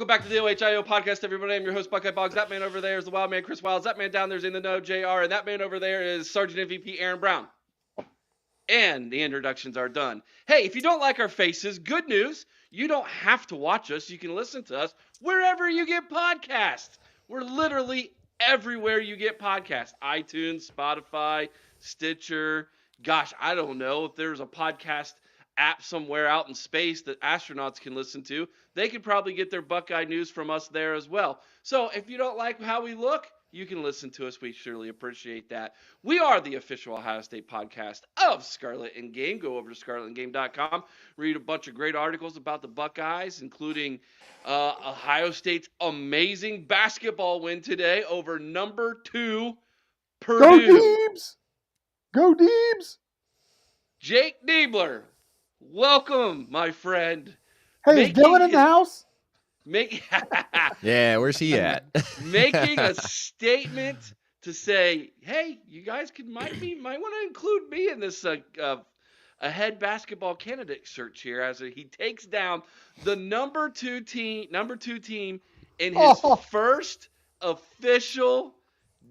back to the OHIO podcast, everybody. I'm your host, Buckeye Boggs. That man over there is the wild man, Chris Wilds. That man down there's in the know, JR. And that man over there is Sergeant MVP Aaron Brown. And the introductions are done. Hey, if you don't like our faces, good news. You don't have to watch us. You can listen to us wherever you get podcasts. We're literally everywhere you get podcasts. iTunes, Spotify, Stitcher. Gosh, I don't know if there's a podcast app somewhere out in space that astronauts can listen to. They could probably get their Buckeye news from us there as well. So if you don't like how we look, you can listen to us. We surely appreciate that. We are the official Ohio State podcast of Scarlet and Game. Go over to scarletandgame.com, read a bunch of great articles about the Buckeyes, including Ohio State's amazing basketball win today over number 2 Purdue. Go Deebs! Go Deebs! Jake Niebler, welcome, my friend. Hey, is Dylan in the house? Yeah, where's he at? Making a statement to say, hey, you guys might want to include me in this a head basketball candidate search here as he takes down the number two team in his first official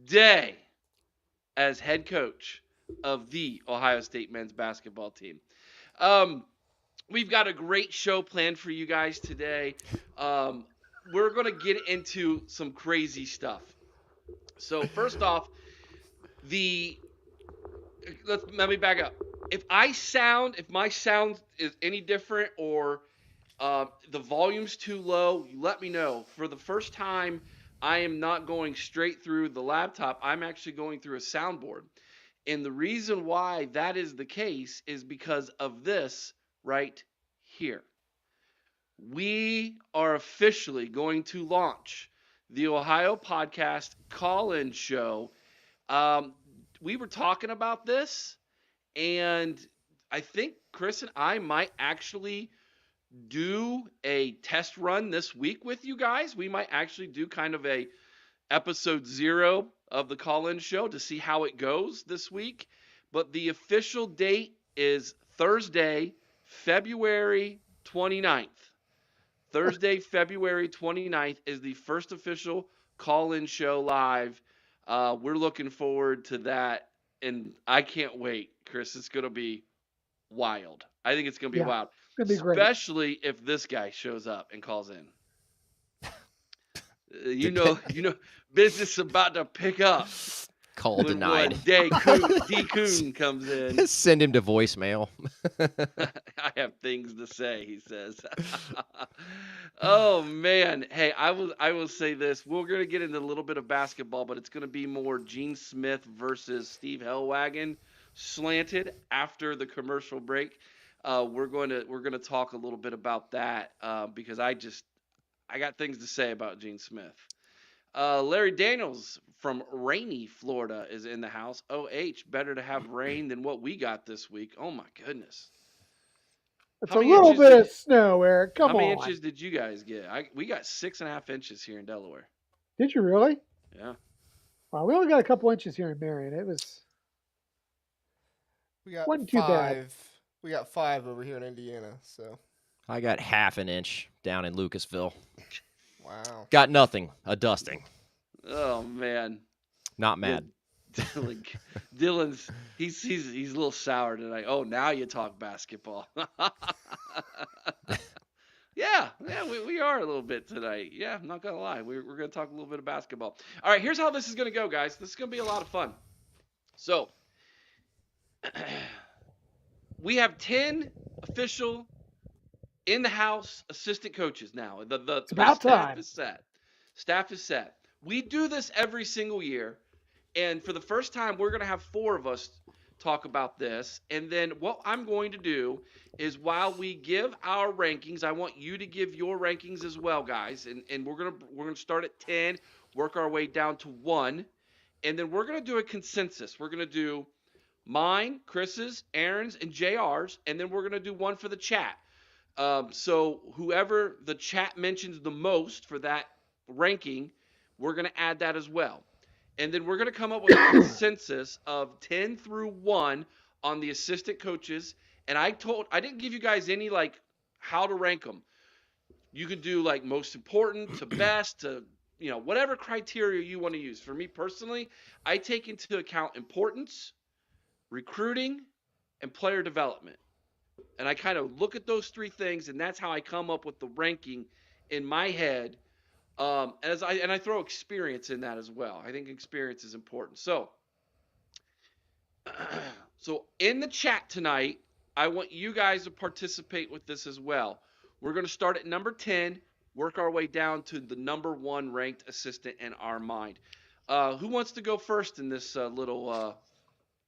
day as head coach of the Ohio State men's basketball team. We've got a great show planned for you guys today. We're going to get into some crazy stuff. So first off, let me back up. If my sound is any different or the volume's too low, let me know. For the first time, I am not going straight through the laptop. I'm actually going through a soundboard. And the reason why that is the case is because of this right here. We are officially going to launch the Ohio Podcast call-in show. We were talking about this, and I think Chris and I might actually do a test run this week with you guys. We might actually do kind of a episode 0 of the call-in show to see how it goes this week. But the official date is Thursday, February 29th. Thursday, February 29th is the first official call-in show live. We're looking forward to that, and I can't wait, Chris. It's going to be wild. I think it's going to be wild, especially if this guy shows up and calls in. You know, business is about to pick up. Call denied. D. Coon comes in. Send him to voicemail. I have things to say, he says. Oh man. Hey, I will say this. We're gonna get into a little bit of basketball, but it's gonna be more Gene Smith versus Steve Hellwagon slanted after the commercial break. We're gonna talk a little bit about that because I got things to say about Gene Smith. Larry Daniels from rainy Florida is in the house. OH, better to have rain than what we got this week. Oh my goodness. It's a little bit of snow, Eric. Come on. How many inches did you guys get? We got 6.5 inches here in Delaware. Did you really? Yeah. Wow, we only got a couple inches here in Marion. Wasn't too bad. We got 5 over here in Indiana, so. I got half an inch down in Lucasville. Wow. Got nothing. A dusting. Oh man. Not mad. Dylan's he's a little sour tonight. Oh, now you talk basketball. Yeah, we are a little bit tonight. Yeah, I'm not gonna lie. We're gonna talk a little bit of basketball. All right, here's how this is gonna go, guys. This is gonna be a lot of fun. So we have 10 official in the house assistant coaches now. The staff is set. Staff is set. We do this every single year, and for the first time, we're going to have 4 of us talk about this. And then what I'm going to do is while we give our rankings, I want you to give your rankings as well, guys. And we're gonna start at 10, work our way down to 1, and then we're going to do a consensus. We're going to do mine, Chris's, Aaron's, and JR's, and then we're going to do one for the chat. So whoever the chat mentions the most for that ranking, we're going to add that as well. And then we're going to come up with a consensus of 10 through 1 on the assistant coaches. And I didn't give you guys any how to rank them. You could do like most important to best to, whatever criteria you want to use. For me personally, I take into account importance, recruiting, and player development. And I kind of look at those three things, and that's how I come up with the ranking in my head. And I throw experience in that as well. I think experience is important. So in the chat tonight, I want you guys to participate with this as well. We're going to start at number 10, work our way down to the number 1 ranked assistant in our mind. Who wants to go first in this little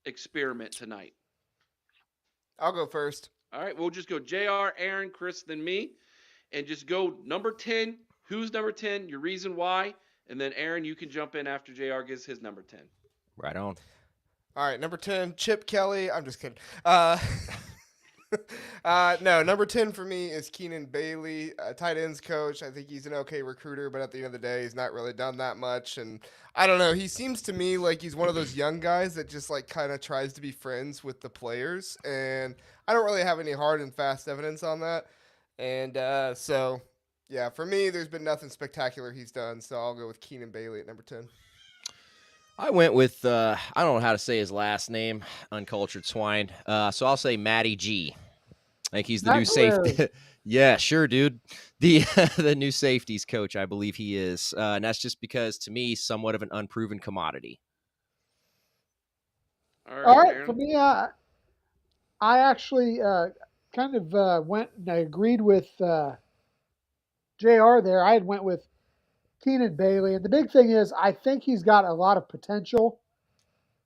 experiment tonight? I'll go first. All right, we'll just go JR, Aaron, Chris, then me, and just go number 10. Who's number 10? Your reason why, and then Aaron, you can jump in after JR gives his number 10. Right on. All right, number 10, Chip Kelly. I'm just kidding. No, number 10 for me is Keenan Bailey, tight ends coach. I think he's an okay recruiter, but at the end of the day, he's not really done that much. And I don't know. He seems to me like he's one of those young guys that just like kind of tries to be friends with the players. And I don't really have any hard and fast evidence on that. And so, yeah, for me, there's been nothing spectacular he's done. So I'll go with Keenan Bailey at number 10. I went with, I don't know how to say his last name, uncultured swine. So I'll say Matty G. I think he's the new safety. Yeah, sure, dude. The new safeties coach, I believe he is. And that's just because, to me, somewhat of an unproven commodity. All right. For me, I actually kind of went and I agreed with JR there. I had went with Keenan Bailey. And the big thing is I think he's got a lot of potential.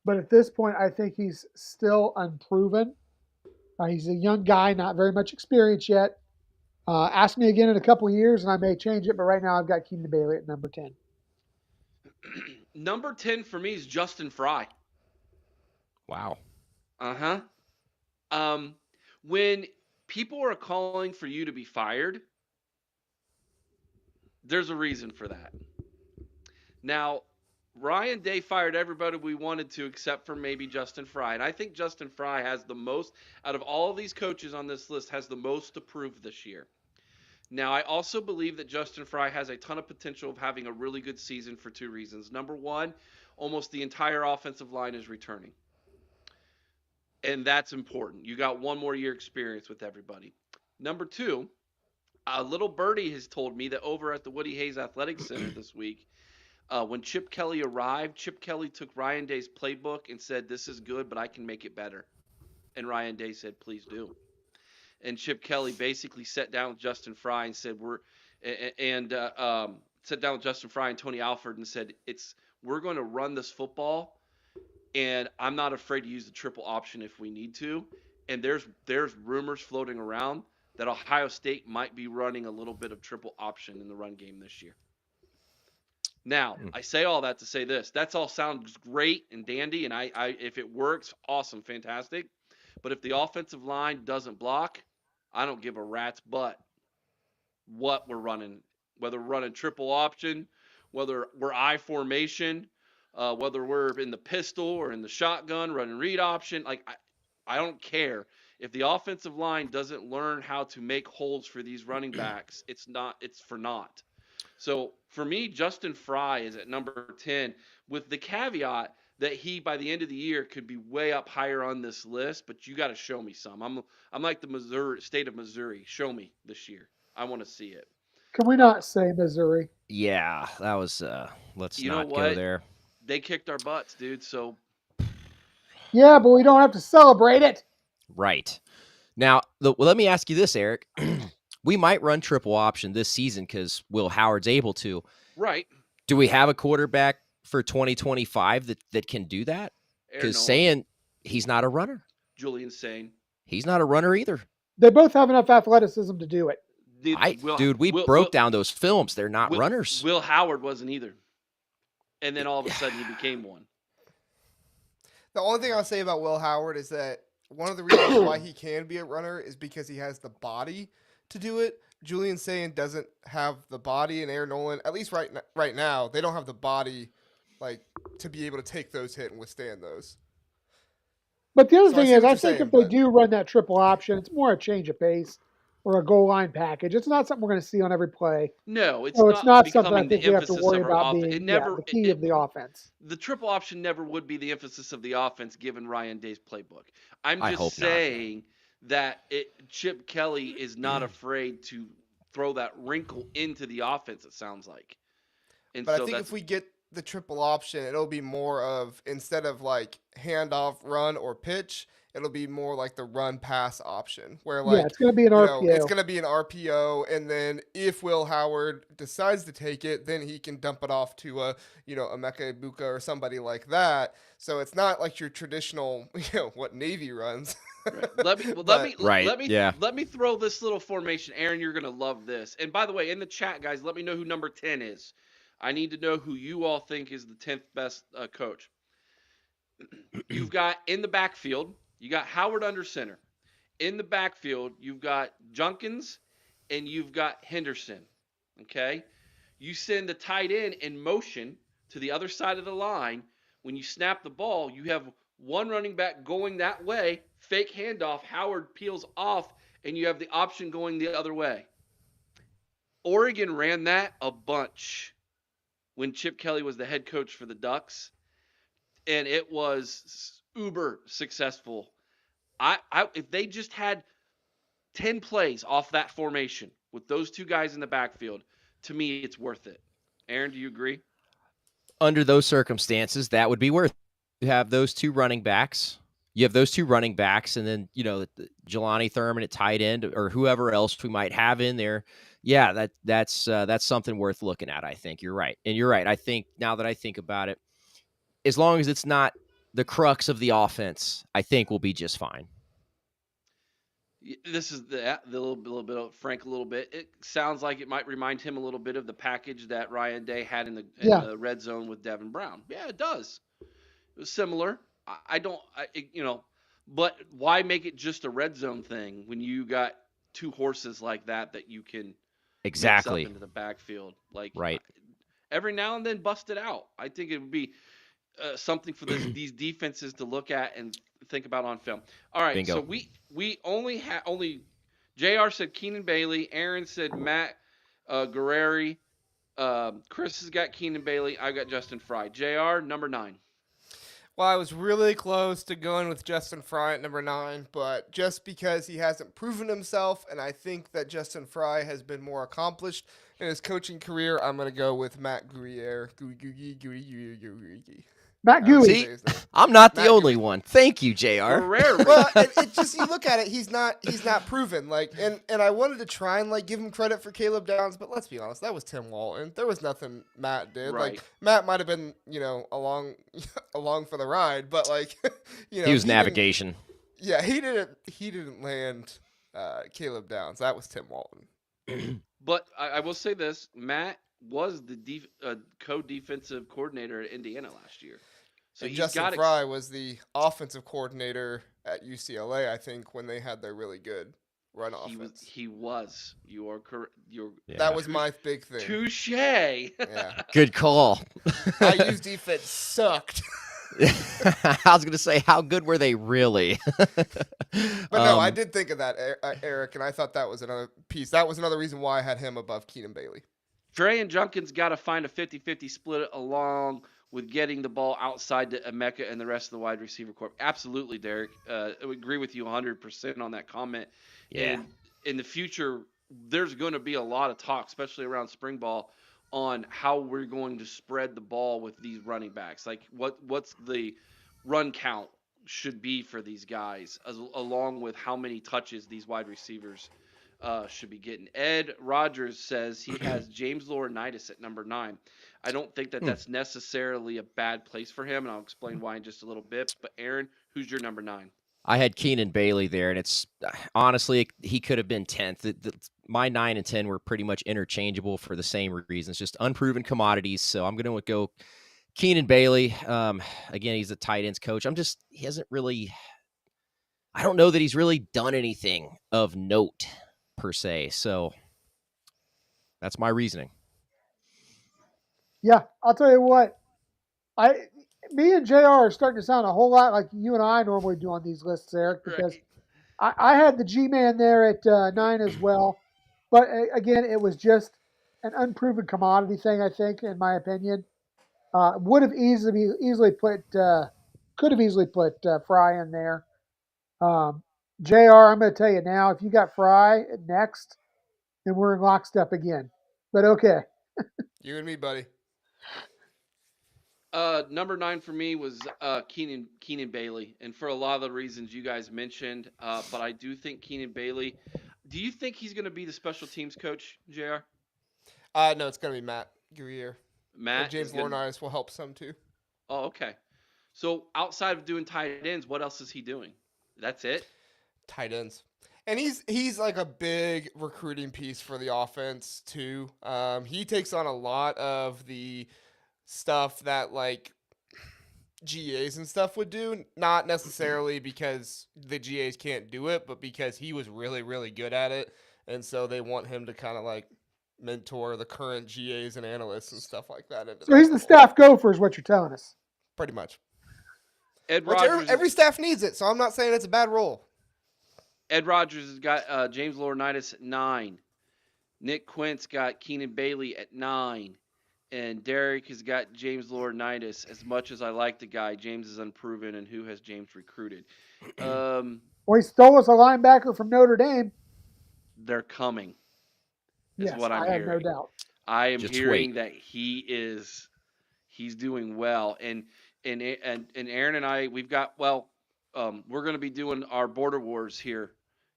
But at this point, I think he's still unproven. He's a young guy, not very much experience yet. Ask me again in a couple of years, and I may change it. But right now, I've got Keenan Bailey at number 10. Number 10 for me is Justin Fry. Wow. When people are calling for you to be fired, there's a reason for that. Now, Ryan Day fired everybody we wanted to except for maybe Justin Fry. And I think Justin Fry has the most, out of all of these coaches on this list, has the most to prove this year. Now, I also believe that Justin Fry has a ton of potential of having a really good season for 2 reasons. Number 1, almost the entire offensive line is returning. And that's important. You got 1 more year experience with everybody. Number 2, little birdie has told me that over at the Woody Hayes Athletic Center this week, when Chip Kelly arrived, Chip Kelly took Ryan Day's playbook and said, "This is good, but I can make it better." And Ryan Day said, "Please do." And Chip Kelly basically sat down with Justin Fry and said, sat down with Justin Fry and Tony Alford and said, we're going to run this football, and I'm not afraid to use the triple option if we need to. And there's rumors floating around that Ohio State might be running a little bit of triple option in the run game this year. Now, I say all that to say this. That's all sounds great and dandy, and I if it works, awesome, fantastic. But if the offensive line doesn't block, I don't give a rat's butt what we're running. Whether we're running triple option, whether we're I formation, whether we're in the pistol or in the shotgun running read option. Like, I don't care. If the offensive line doesn't learn how to make holes for these running backs, it's for naught. So for me, Justin Fry is at number 10 with the caveat that he, by the end of the year, could be way up higher on this list, but you got to show me some. I'm like the state of Missouri. Show me this year. I want to see it. Can we not say Missouri? Yeah, that was, let's not go there. They kicked our butts, dude, so. Yeah, but we don't have to celebrate it. Right. Now, let me ask you this, Eric. We might run triple option this season because Will Howard's able to. Right. Do we have a quarterback for 2025 that can do that? Because saying he's not a runner. Julian Sane. He's not a runner either. They both have enough athleticism to do it. We broke down those films. They're not runners. Will Howard wasn't either. And then all of a sudden he became one. The only thing I'll say about Will Howard is that one of the reasons why he can be a runner is because he has the body to do it. Julian Sane doesn't have the body, and Aaron Nolan, at least right now, they don't have the body to be able to take those hits and withstand those. But the other thing is, I think if they do run that triple option, it's more a change of pace. or a goal line package. It's not something we're going to see on every play. No, it's So it's not not something I becoming the think we have to emphasis worry of our about offense. It being never, the key of the offense. the triple option never would be the emphasis of the offense given Ryan Day's playbook. I'm I just hope not. saying that Chip Kelly is not afraid to throw that wrinkle into the offense, it sounds like. And But so I think that's if we get the triple option, it'll be more of, instead of like handoff, run, or pitch, it'll be more like the run pass option, where Yeah, like, it's going to be an it's RPO. going to be an RPO, and then if Will Howard decides to take it, then he can dump it off to a Emeka Ibuka or somebody like that. So it's not like your traditional, what Navy runs. right. Let me Right, yeah. let me throw this little formation. Aaron, you're gonna love this. And by the way, in the chat, guys, let me know who number 10 is. I need to know who you all think is the 10th best coach. You've got in the backfield, you got Howard under center. In the backfield, you've got Junkins and you've got Henderson. Okay? You send the tight end in motion to the other side of the line. When you snap the ball, you have one running back going that way, fake handoff, Howard peels off, and you have the option going the other way. Oregon ran that a bunch when Chip Kelly was the head coach for the Ducks, and it was uber successful. If they just had 10 plays off that formation with those two guys in the backfield, to me, it's worth it. Aaron, do you agree? Under those circumstances, that would be worth it. You have those two running backs. And then, Jelani Thurman at tight end or whoever else we might have in there. Yeah, that's something worth looking at, I think. You're right. And you're right. I think now that I think about it, as long as it's not the crux of the offense, I think we'll be just fine. This is the little bit of Frank a little bit. It sounds like it might remind him a little bit of the package that Ryan Day had in the red zone with Devin Brown. Yeah, it does. It was similar. But why make it just a red zone thing when you got two horses like that you can exactly mix up into the backfield? Like, right. Every now and then bust it out. I think it would be something for these defenses to look at and think about on film. All right, Bingo. so we only JR said Keenan Bailey, Aaron said Matt Guerrieri, Chris has got Keenan Bailey, I got Justin Fry. JR, number 9. Well, I was really close to going with Justin Fry at number 9, but just because he hasn't proven himself, and I think that Justin Fry has been more accomplished in his coaching career, I'm going to go with Matt Guerrieri. Matt Gooey. See, I'm not the only one. Thank you, JR. Well, it just, you look at it, he's not proven. And I wanted to try and give him credit for Caleb Downs, but let's be honest, that was Tim Walton. There was nothing Matt did. Right. Matt might have been, along for the ride, but he was navigation. Yeah, he didn't land Caleb Downs. That was Tim Walton. But I will say this, Matt was the co-defensive coordinator at Indiana last year. So Justin Fry was the offensive coordinator at UCLA, I think, when they had their really good run offense. He was. You are correct. That was my big thing. Touche. Yeah. Good call. IU's defense sucked. I was going to say, how good were they really? But no, I did think of that, Eric, and I thought that was another piece. That was another reason why I had him above Keenan Bailey. Trey and Junkins got to find a 50-50 split along with getting the ball outside to Emeka and the rest of the wide receiver corps. Absolutely, Derek. I would agree with you 100% on that comment. Yeah. And in the future, there's going to be a lot of talk, especially around spring ball, on how we're going to spread the ball with these running backs. Like what's the run count should be for these guys, along with how many touches these wide receivers should be getting. Ed Rogers says he has James Laurinaitis at number 9. I don't think that's necessarily a bad place for him, and I'll explain why in just a little bit. But Aaron, who's your number 9? I had Keenan Bailey there, and it's honestly, he could have been 10th. My 9 and 10 were pretty much interchangeable for the same reasons, just unproven commodities. So I'm going to go Keenan Bailey. Again, he's a tight ends coach. He hasn't really, I don't know that he's really done anything of note per se. So that's my reasoning. Yeah, I'll tell you what. Me and JR are starting to sound a whole lot like you and I normally do on these lists, Eric, because I had the G-Man there at 9 as well. But again, it was just an unproven commodity thing, I think, in my opinion. Would have easily put, could have easily put Fry in there. Um, JR, I'm going to tell you now, if you got Fry next, then we're in lockstep again. But okay. You and me, buddy. Number 9 for me was Keenan Bailey, and for a lot of the reasons you guys mentioned. But I do think Keenan Bailey. Do you think he's going to be the special teams coach, Jr.? No, it's gonna be Matt Greer. And Matt is James going. Laurinaitis will help some too. Oh, okay. So outside of doing tight ends, what else is he doing? That's it. Tight ends. And he's like a big recruiting piece for the offense too. He takes on a lot of the stuff that like GAs and stuff would do, not necessarily because the GAs can't do it, but because he was really, really good at it. And so they want him to kind of like mentor the current GAs and analysts and stuff like that. So he's the staff gopher, is what you're telling us. Pretty much. Ed Which Rogers. every staff needs it, so I'm not saying it's a bad role. Ed Rogers has got James Laurinaitis at 9. Nick Quint's got Keenan Bailey at 9. And Derek has got James Laurinaitis. As much as I like the guy, James is unproven, and who has James recruited? Well, he stole us a linebacker from Notre Dame. They're coming. Is Yes, what I'm I have hearing. no doubt. I am Just hearing wait. that he's doing well, and Aaron and I, we've got we're going to be doing our border wars here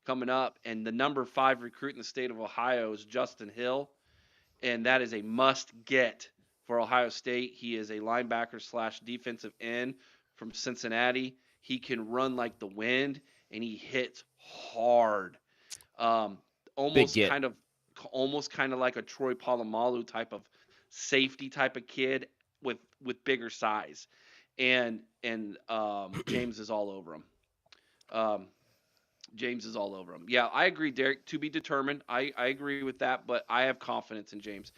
coming up, and the number 5 recruit in the state of Ohio is Justin Hill, and that is a must get for Ohio State. He is a linebacker / defensive end from Cincinnati. He can run like the wind, and he hits hard. Almost get. kind of like a Troy Polamalu type of safety type of kid with bigger size, and James is all over him. James is all over him. Yeah, I agree, Derek. To be determined. I agree with that, but I have confidence in James.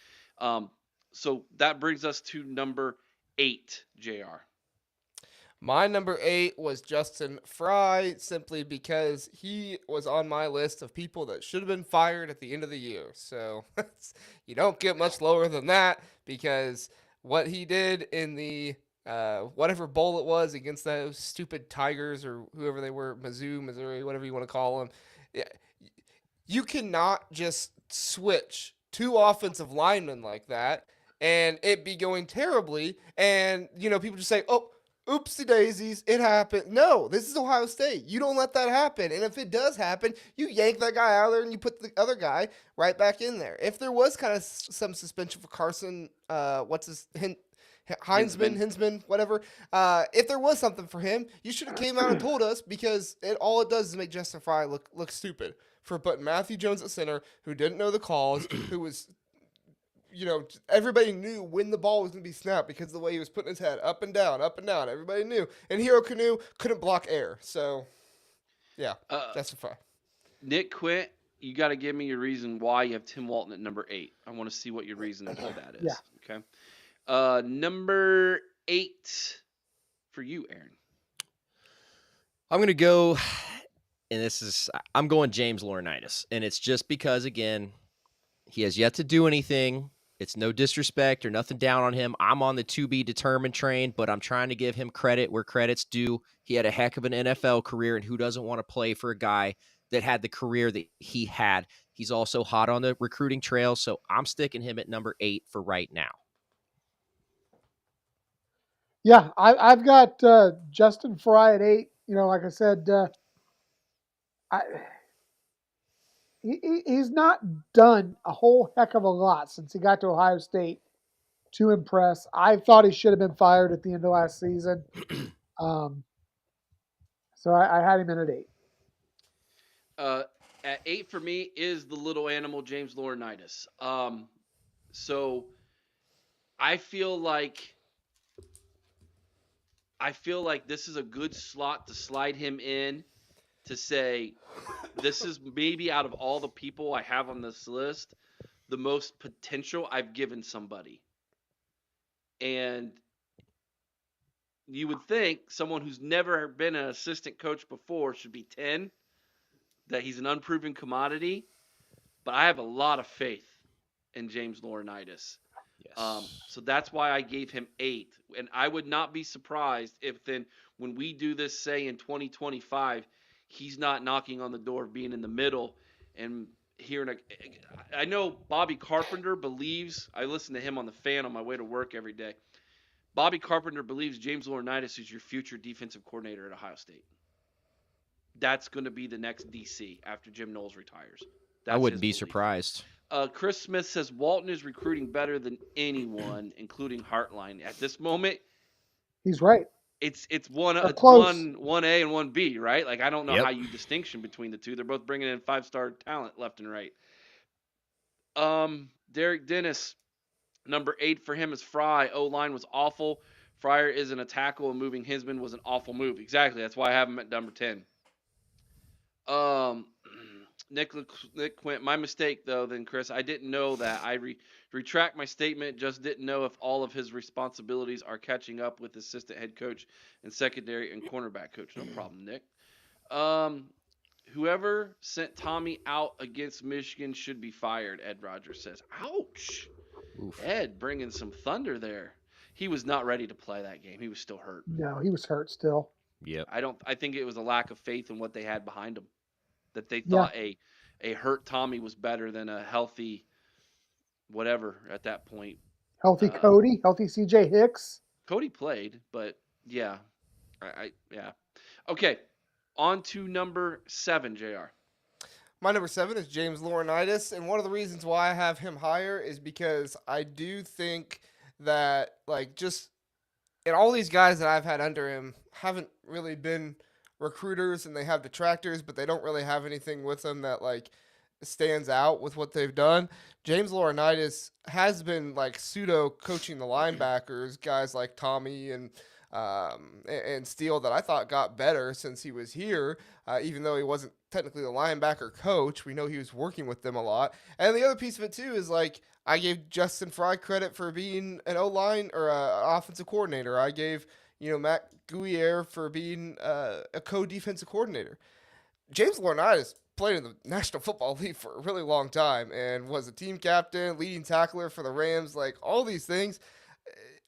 So that brings us to number 8, JR. My number 8 was Justin Fry, simply because he was on my list of people that should have been fired at the end of the year. So you don't get much lower than that, because what he did in the whatever bowl it was against those stupid Tigers or whoever they were, Mizzou, Missouri, whatever you want to call them, you cannot just switch 2 offensive linemen like that and it be going terribly. And, people just say, oh, oopsie daisies, it happened. No, this is Ohio State. You don't let that happen. And if it does happen, you yank that guy out of there and you put the other guy right back in there. If there was kind of some suspension for Carson, Hinsman, whatever. If there was something for him, you should have came out and told us, because all it does is make Justin Fry look stupid for putting Matthew Jones at center, who didn't know the calls, who was, everybody knew when the ball was going to be snapped because of the way he was putting his head up and down. Everybody knew. And Hero Canoe couldn't block air. So, yeah, Justin Fry. Nick Quint, you got to give me your reason why you have Tim Walton at number 8. I want to see what your reason for that is. Yeah. Okay. Number 8 for you, Aaron. I'm going to go, and I'm going James Laurinaitis. And it's just because, again, he has yet to do anything. It's no disrespect or nothing down on him. I'm on the to be determined train, but I'm trying to give him credit where credit's due. He had a heck of an NFL career, and who doesn't want to play for a guy that had the career that he had? He's also hot on the recruiting trail, so I'm sticking him at number 8 for right now. Yeah, I've got Justin Fry at 8. Like I said, he's not done a whole heck of a lot since he got to Ohio State to impress. I thought he should have been fired at the end of last season. So I had him in at 8. At 8 for me is the little animal, James Laurinaitis. So I feel like this is a good slot to slide him in, to say, this is maybe out of all the people I have on this list, the most potential I've given somebody. And you would think someone who's never been an assistant coach before should be 10, that he's an unproven commodity, but I have a lot of faith in James Laurinaitis. Yes. So that's why I gave him 8. And I would not be surprised if then when we do this, say in 2025, he's not knocking on the door of being in the middle and hearing I know Bobby Carpenter believes, I listen to him on the Fan on my way to work every day. Bobby Carpenter believes James Laurinaitis is your future defensive coordinator at Ohio State. That's going to be the next DC after Jim Knowles retires. I That's wouldn't his be belief. Surprised. Chris Smith says Walton is recruiting better than anyone, including Heartline. At this moment, He's right. it's They're close. one A and one B, right? Like I don't know Yep. how you distinction between the two. They're both bringing in 5-star talent left and right. Derek Dennis, number 8 for him is Fry. O-line was awful. Fryer isn't a tackle, and moving Hisman was an awful move. Exactly. That's why I have him at number 10. Nick Quint, my mistake though. Then Chris, I didn't know that. I retract my statement. Just didn't know if all of his responsibilities are catching up with assistant head coach and secondary and cornerback coach. No problem, Nick. Whoever sent Tommy out against Michigan should be fired. Ed Rogers says. Ouch. Oof. Ed bringing some thunder there. He was not ready to play that game. He was still hurt. No, he was hurt still. Yep. I think it was a lack of faith in what they had behind him. That they thought a hurt Tommy was better than a healthy whatever at that point. Healthy Cody, healthy CJ Hicks. Cody played, but yeah. Yeah. Okay. On to number 7, JR. My number 7 is James Laurinaitis, and one of the reasons why I have him higher is because I do think that, like, just and all these guys that I've had under him haven't really been recruiters, and they have detractors, but they don't really have anything with them that, like, stands out with what they've done. James Laurinaitis has been, like, pseudo coaching the linebackers, guys like Tommy and Steele that I thought got better since he was here, even though he wasn't technically the linebacker coach. We know he was working with them a lot. And the other piece of it too is, like, I gave Justin Fry credit for being an O-line or an offensive coordinator. I gave, Matt Guerriere for being a co-defensive coordinator. James Laurinaitis played in the National Football League for a really long time and was a team captain, leading tackler for the Rams, like all these things.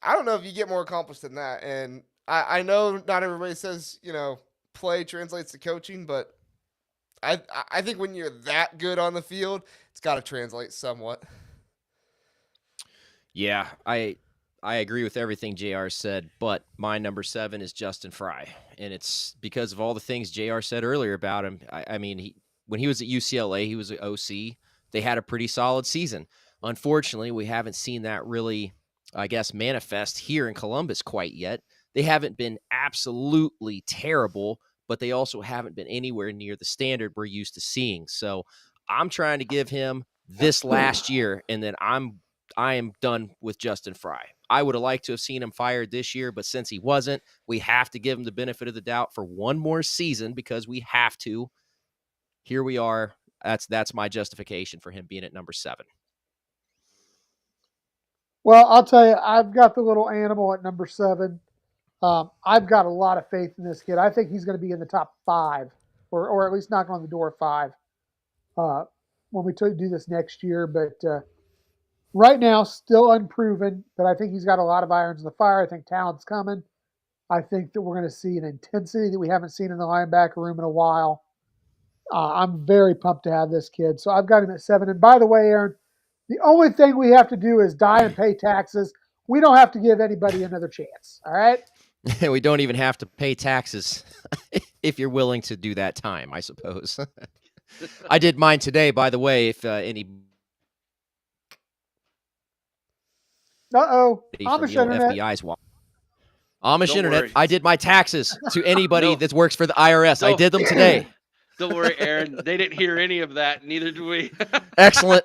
I don't know if you get more accomplished than that. And I know not everybody says, play translates to coaching, but I think when you're that good on the field, it's got to translate somewhat. Yeah, I agree with everything JR said, but my number 7 is Justin Fry, and it's because of all the things JR said earlier about him. I mean, when he was at UCLA, he was at OC. They had a pretty solid season. Unfortunately, we haven't seen that really, I guess, manifest here in Columbus quite yet. They haven't been absolutely terrible, but they also haven't been anywhere near the standard we're used to seeing. So I'm trying to give him this last year, and then I am done with Justin Fry. I would have liked to have seen him fired this year, but since he wasn't, we have to give him the benefit of the doubt for one more season because we have to. Here we are. That's my justification for him being at number 7. Well, I'll tell you, I've got the little animal at number 7. I've got a lot of faith in this kid. I think he's going to be in the top 5, or at least knocking on the door of 5 when we do this next year. But right now, still unproven, but I think he's got a lot of irons in the fire. I think talent's coming. I think that we're going to see an intensity that we haven't seen in the linebacker room in a while. I'm very pumped to have this kid. So I've got him at 7. And by the way, Aaron, the only thing we have to do is die and pay taxes. We don't have to give anybody another chance. All right? We don't even have to pay taxes if you're willing to do that time, I suppose. I did mine today, by the way, if any Uh-oh. from Amish the old internet. FBI's Amish Don't internet. worry. I did my taxes to anybody No. that works for the IRS. I No. did them today. Don't worry, Aaron. They didn't hear any of that. Neither do we. Excellent.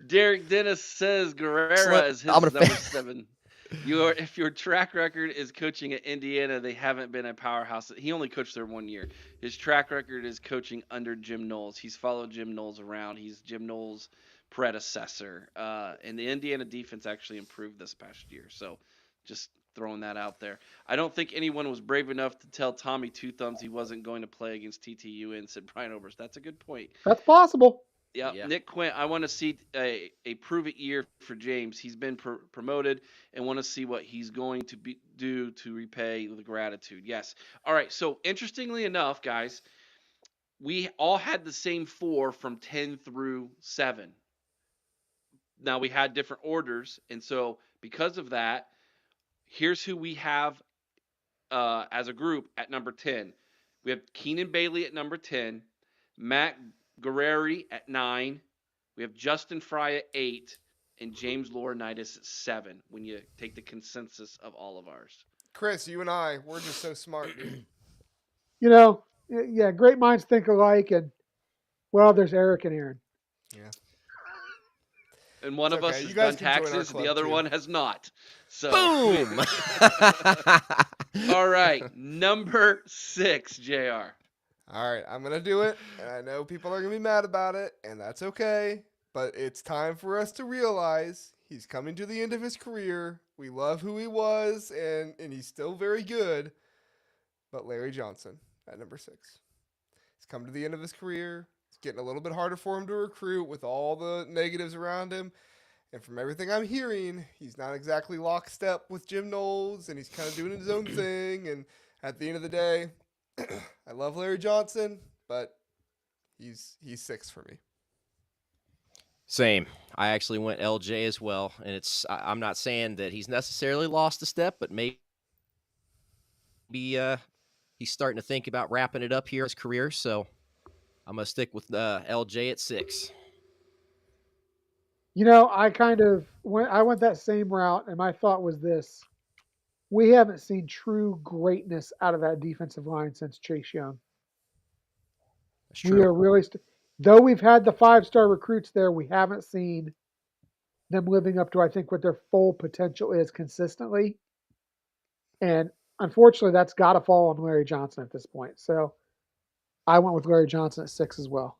Derek Dennis says Guerrera Excellent. is his I'm gonna number 7. If your track record is coaching at Indiana, they haven't been a powerhouse. He only coached there 1 year. His track record is coaching under Jim Knowles. He's followed Jim Knowles around. He's Jim Knowles' predecessor. And the Indiana defense actually improved this past year. So just throwing that out there. I don't think anyone was brave enough to tell Tommy Two Thumbs he wasn't going to play against TTUN, said Brian Oberst. That's a good point. That's possible. Yeah, Yeah. Nick Quint, I want to see a prove it year for James. He's been promoted and want to see what he's going to do to repay the gratitude. Yes. All right. So, interestingly enough, guys, we all had the same 4 from 10 through 7. Now, we had different orders. And so, because of that, here's who we have as a group at number 10. We have Keenan Bailey at number 10, Matt Guerreri at 9. We have Justin Fry at 8, and James Laurinaitis at 7. When you take the consensus of all of ours, Chris, you and I, we're just so smart, dude. You know, yeah, great minds think alike, and well, there's Eric and Aaron. Yeah. and one It's of us okay. has You guys done can join our taxes, club, the other too. one has not. So, Boom. all right, number 6, Jr. All right, I'm gonna do it, and I know people are gonna be mad about it, and that's okay. But it's time for us to realize he's coming to the end of his career. We love who he was, and he's still very good. But Larry Johnson at number 6. He's come to the end of his career. It's getting a little bit harder for him to recruit with all the negatives around him. And from everything I'm hearing, he's not exactly lockstep with Jim Knowles, and he's kind of doing his own thing. And at the end of the day, I love Larry Johnson, but he's 6 for me. Same. I actually went LJ as well, and I'm not saying that he's necessarily lost a step, but maybe he's starting to think about wrapping it up here in his career. So I'm gonna stick with LJ at 6. You know, I went that same route, and my thought was this: we haven't seen true greatness out of that defensive line since Chase Young. That's We true. are really, though we've had the 5-star recruits there, we haven't seen them living up to, I think, what their full potential is consistently. And unfortunately, that's got to fall on Larry Johnson at this point. So I went with Larry Johnson at 6 as well.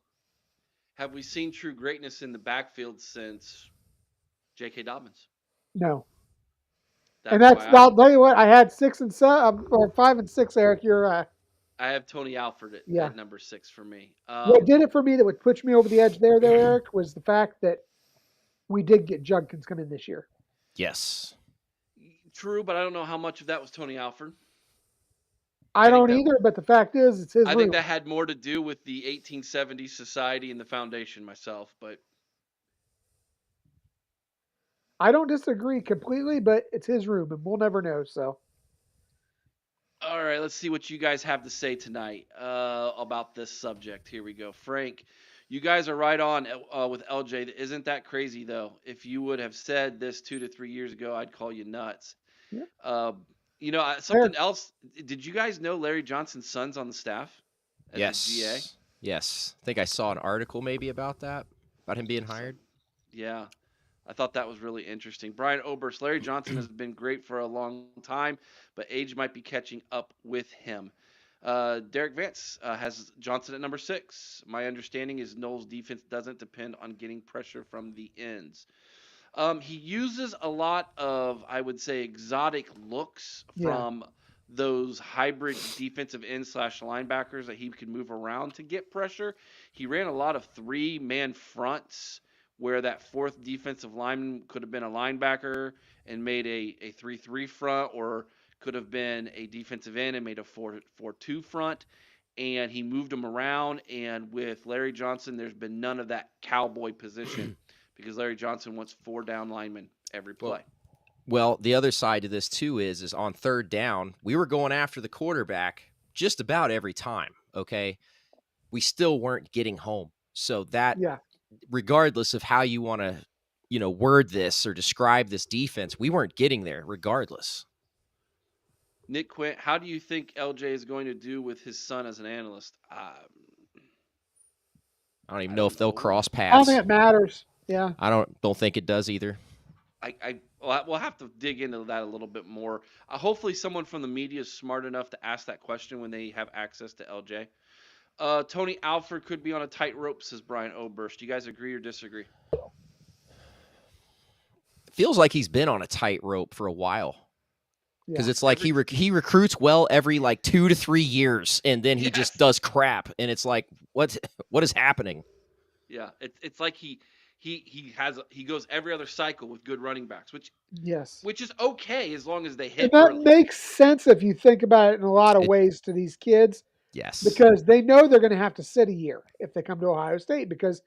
Have we seen true greatness in the backfield since J.K. Dobbins? No. That's That's, why I'll tell you what, I had 6 and 7, or 5 and 6, Eric. You're, I have Tony Alford Yeah. at number 6 for me. what did it for me that would push me over the edge there, though, Eric, was the fact that we did get Judkins come in this year. Yes. True, but I don't know how much of that was Tony Alford. I think don't that- either, but the fact is, it's his I room. think that had more to do with the 1870s society and the foundation myself, but I don't disagree completely, but it's his room, and we'll never know. So all right, let's see what you guys have to say tonight about this subject. Here we go. Frank, you guys are right on with LJ. Isn't that crazy, though? If you would have said this 2 to 3 years ago, I'd call you nuts. Yeah. You know, something else. Did you guys know Larry Johnson's son's on the staff as Yes. a GA? Yes. I think I saw an article maybe about that, about him being hired. Yeah. I thought that was really interesting. Brian Oberst, Larry Johnson has been great for a long time, but age might be catching up with him. Derek Vance has Johnson at number 6. My understanding is Knowles' defense doesn't depend on getting pressure from the ends. He uses a lot of, I would say, exotic looks from those hybrid defensive end / linebackers that he could move around to get pressure. He ran a lot of 3-man fronts where that 4th defensive lineman could have been a linebacker and made a 3-3 front, or could have been a defensive end and made a 4-4-2 front. And he moved them around. And with Larry Johnson, there's been none of that cowboy position because Larry Johnson wants 4 down linemen every play. Well, the other side to this too is on 3rd down, we were going after the quarterback just about every time. Okay, we still weren't getting home. So that, regardless of how you want to, word this or describe this defense, we weren't getting there regardless. Nick Quint, how do you think LJ is going to do with his son as an analyst? I don't even know if they'll cross paths. I don't think it matters. Yeah. I don't think it does either. We'll have to dig into that a little bit more. Hopefully someone from the media is smart enough to ask that question when they have access to LJ. Tony Alford could be on a tightrope, says Brian Oberst. Do you guys agree or disagree? Feels like he's been on a tightrope for a while. Because it's like he recruits well every like 2 to 3 years, and then he just does crap, and it's like what is happening? Yeah, it's like he goes every other cycle with good running backs, which is okay as long as they hit. And that early. makes sense if you think about it in a lot of ways to these kids. Yes. Because they know they're going to have to sit a year if they come to Ohio State because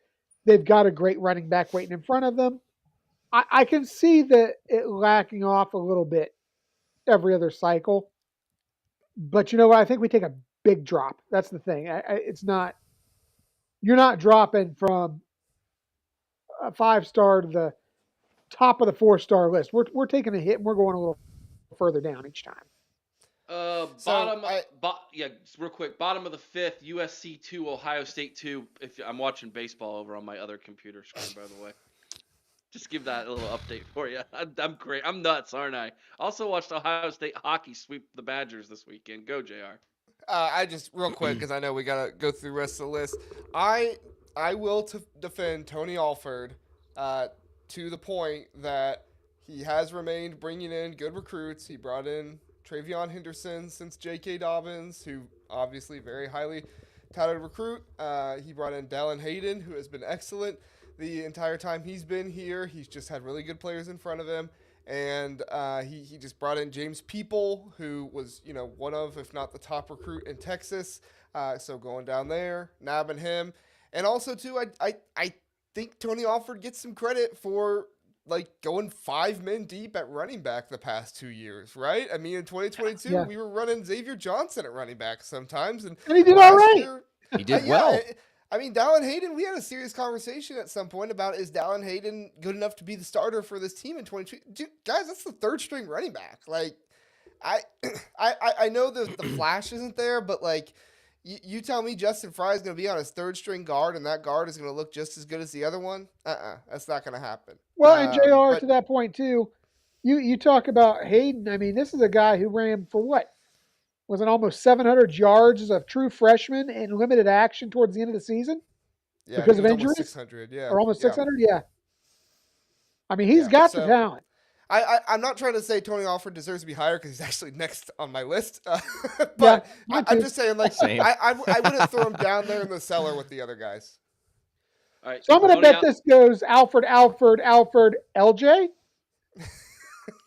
they've got a great running back waiting in front of them. I can see that it lacking off a little bit every other cycle. But you know what? I think we take a big drop. That's the thing. It's not, you're not dropping from a 5-star to the top of the 4-star list. We're taking a hit and we're going a little further down each time. Real quick. Bottom of the 5th, USC 2, Ohio State 2. If I'm watching baseball over on my other computer screen, by the way. Just give that a little update for you. I'm great. I'm nuts, aren't I? Also watched Ohio State hockey sweep the Badgers this weekend. Go, JR. I just real quick because I know we gotta go through the rest of the list. I will defend Tony Alford to the point that he has remained bringing in good recruits. He brought in Travion Henderson since J.K. Dobbins, who obviously very highly touted recruit. He brought in Dallin Hayden, who has been excellent the entire time he's been here. He's just had really good players in front of him. And he just brought in James People, who was, one of, if not the top recruit in Texas. So going down there, nabbing him. And also, too, I think Tony Alford gets some credit for, going 5 men deep at running back the past 2 years, right? I mean, in 2022, we were running Xavier Johnson at running back sometimes. And he did all right. He did well. I mean, Dallin Hayden, we had a serious conversation at some point about, is Dallin Hayden good enough to be the starter for this team in 2022? Dude, guys, that's the 3rd string running back. I know the flash isn't there, but, you tell me Justin Fry is going to be on his 3rd string guard and that guard is going to look just as good as the other one? That's not going to happen. Well, and JR, to that point, too, you talk about Hayden. I mean, this is a guy who ran for what? Was it almost 700 yards as a true freshman in limited action towards the end of the season? Yeah, because of injuries? 600, yeah. Or almost 600, yeah. I mean, he's got the talent. I'm not trying to say Tony Alford deserves to be higher because he's actually next on my list. But I'm just saying, I wouldn't throw him down there in the cellar with the other guys. All right. So I'm going to bet this goes Alford, LJ.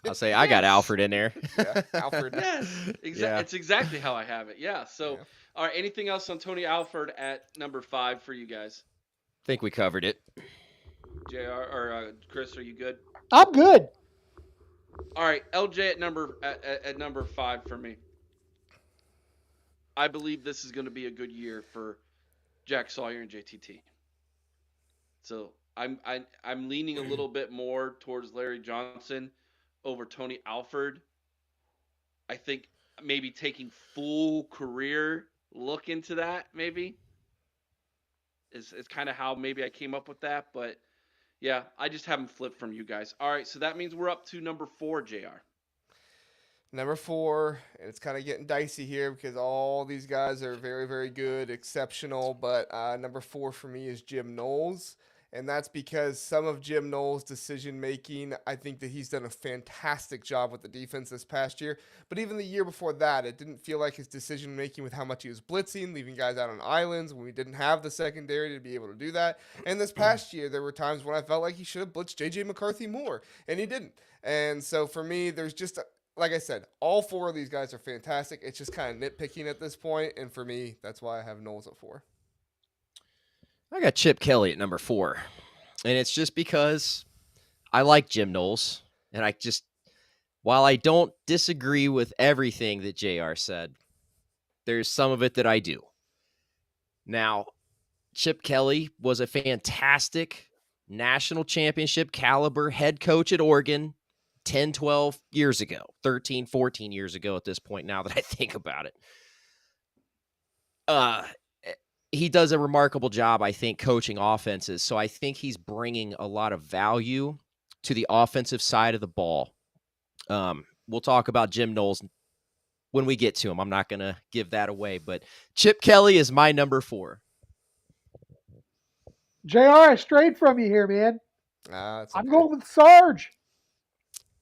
I'll say I got Alfred in there. Yeah, Alfred. Yes, it's exactly how I have it. Yeah. So, all right. Anything else on Tony Alford at number 5 for you guys? I think we covered it. JR or Chris, are you good? I'm good. All right, LJ at number 5 for me. I believe this is going to be a good year for Jack Sawyer and JTT. So I'm leaning a little bit more towards Larry Johnson over Tony Alford. I think maybe taking full career look into that maybe is kind of how maybe I came up with that. But yeah, I just haven't flipped from you guys. All right, so that means we're up to number 4, JR. Number 4, and it's kind of getting dicey here because all these guys are very, very good, exceptional. But number 4 for me is Jim Knowles. And that's because some of Jim Knowles' decision-making, I think that he's done a fantastic job with the defense this past year. But even the year before that, it didn't feel like his decision-making with how much he was blitzing, leaving guys out on islands when we didn't have the secondary to be able to do that. And this past year, there were times when I felt like he should have blitzed J.J. McCarthy more, and he didn't. And so for me, there's just, like I said, all 4 of these guys are fantastic. It's just kind of nitpicking at this point, and for me, that's why I have Knowles at 4. I got Chip Kelly at number 4. And it's just because I like Jim Knowles. And while I don't disagree with everything that JR said, there's some of it that I do. Now, Chip Kelly was a fantastic national championship caliber head coach at Oregon 10, 12 years ago, 13, 14 years ago at this point, now that I think about it. He does a remarkable job, I think, coaching offenses. So I think he's bringing a lot of value to the offensive side of the ball. We'll talk about Jim Knowles when we get to him. I'm not going to give that away, but Chip Kelly is my number 4. JR, I strayed from you here, man. Okay. I'm going with Sarge.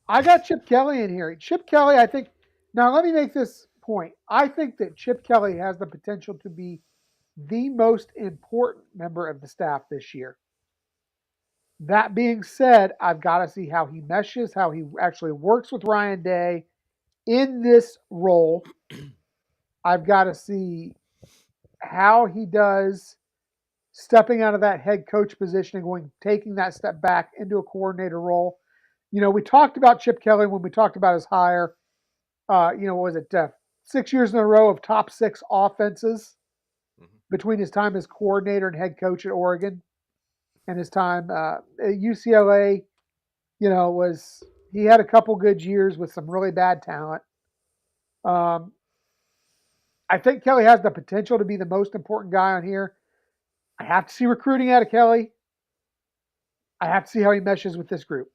I got Chip Kelly in here. Chip Kelly, I think Now, let me make this point. I think that Chip Kelly has the potential to be the most important member of the staff this year. That being said, I've got to see how he meshes, how he actually works with Ryan Day in this role. I've got to see how he does stepping out of that head coach position and taking that step back into a coordinator role. We talked about Chip Kelly when we talked about his hire. What was it 6 years in a row of top 6 offenses between his time as coordinator and head coach at Oregon and his time at UCLA. He had a couple good years with some really bad talent. I think Kelly has the potential to be the most important guy on here. I have to see recruiting out of Kelly. I have to see how he meshes with this group.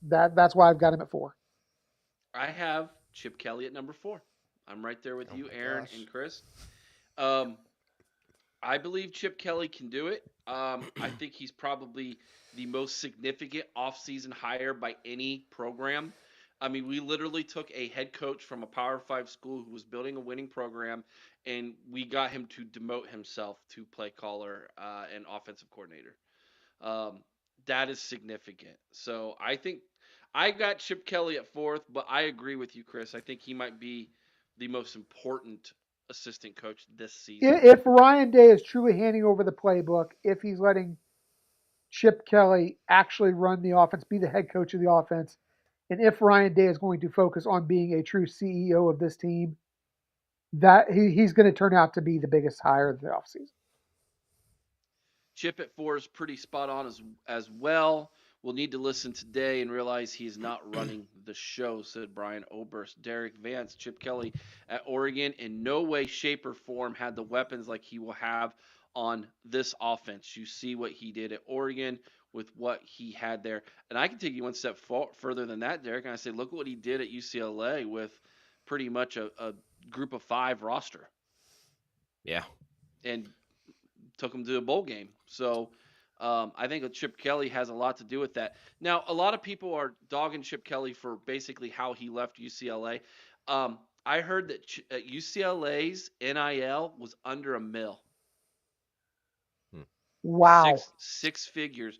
That's why I've got him at 4. I have Chip Kelly at number 4. I'm right there with you, Aaron gosh. and Chris. I believe Chip Kelly can do it. I think he's probably the most significant offseason hire by any program. I mean, we literally took a head coach from a Power 5 school who was building a winning program, and we got him to demote himself to play caller and offensive coordinator. That is significant. So I think I got Chip Kelly at 4th, but I agree with you, Chris. I think he might be the most important assistant coach this season. If Ryan Day is truly handing over the playbook, if he's letting Chip Kelly actually run the offense, be the head coach of the offense, and if Ryan Day is going to focus on being a true CEO of this team, that he's going to turn out to be the biggest hire of the offseason. Chip at 4 is pretty spot on as well. We'll need to listen today and realize he's not running the show, said Brian Oberst. Derek Vance, Chip Kelly at Oregon in no way, shape, or form had the weapons like he will have on this offense. You see what he did at Oregon with what he had there. And I can take you one step further than that, Derek, and I say, look what he did at UCLA with pretty much a group of 5 roster. Yeah. And took him to a bowl game. So I think Chip Kelly has a lot to do with that. Now, a lot of people are dogging Chip Kelly for basically how he left UCLA. I heard that UCLA's NIL was under $1 million. Wow. Six figures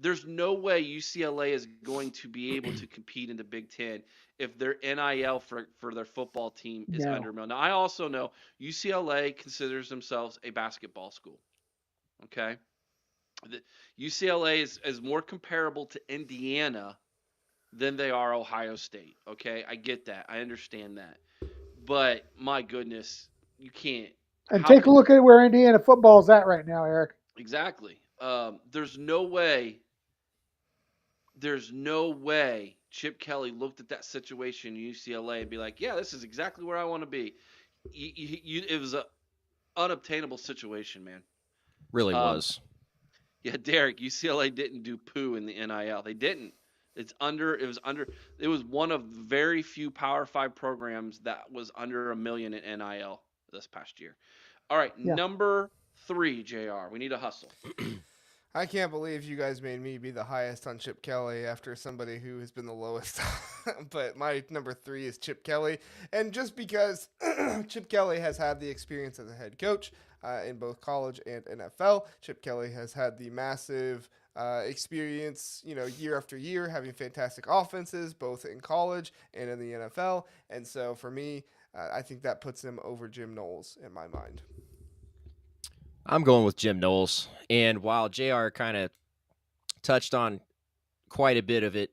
there's no way UCLA is going to be able to compete in the Big Ten if their NIL for their football team is under $1 million. Now, I also know UCLA considers themselves a basketball school. Okay. UCLA is more comparable to Indiana than they are Ohio State. Okay. I get that. I understand that. But my goodness, you can't. And take a look at where Indiana football is at right now, Eric. Exactly. There's no way Chip Kelly looked at that situation in UCLA and be like, yeah, this is exactly where I want to be. It was an unobtainable situation, man. Really was. Yeah, Derek, UCLA didn't do poo in the NIL. They didn't. It was one of very few Power 5 programs that was under $1 million in NIL this past year. All right, Number 3, JR. We need a hustle. I can't believe you guys made me be the highest on Chip Kelly after somebody who has been the lowest. But my number 3 is Chip Kelly. And just because Chip Kelly has had the experience as a head coach in both college and NFL, Chip Kelly has had the massive experience, year after year, having fantastic offenses, both in college and in the NFL. And so for me, I think that puts him over Jim Knowles in my mind. I'm going with Jim Knowles. And while JR kind of touched on quite a bit of it,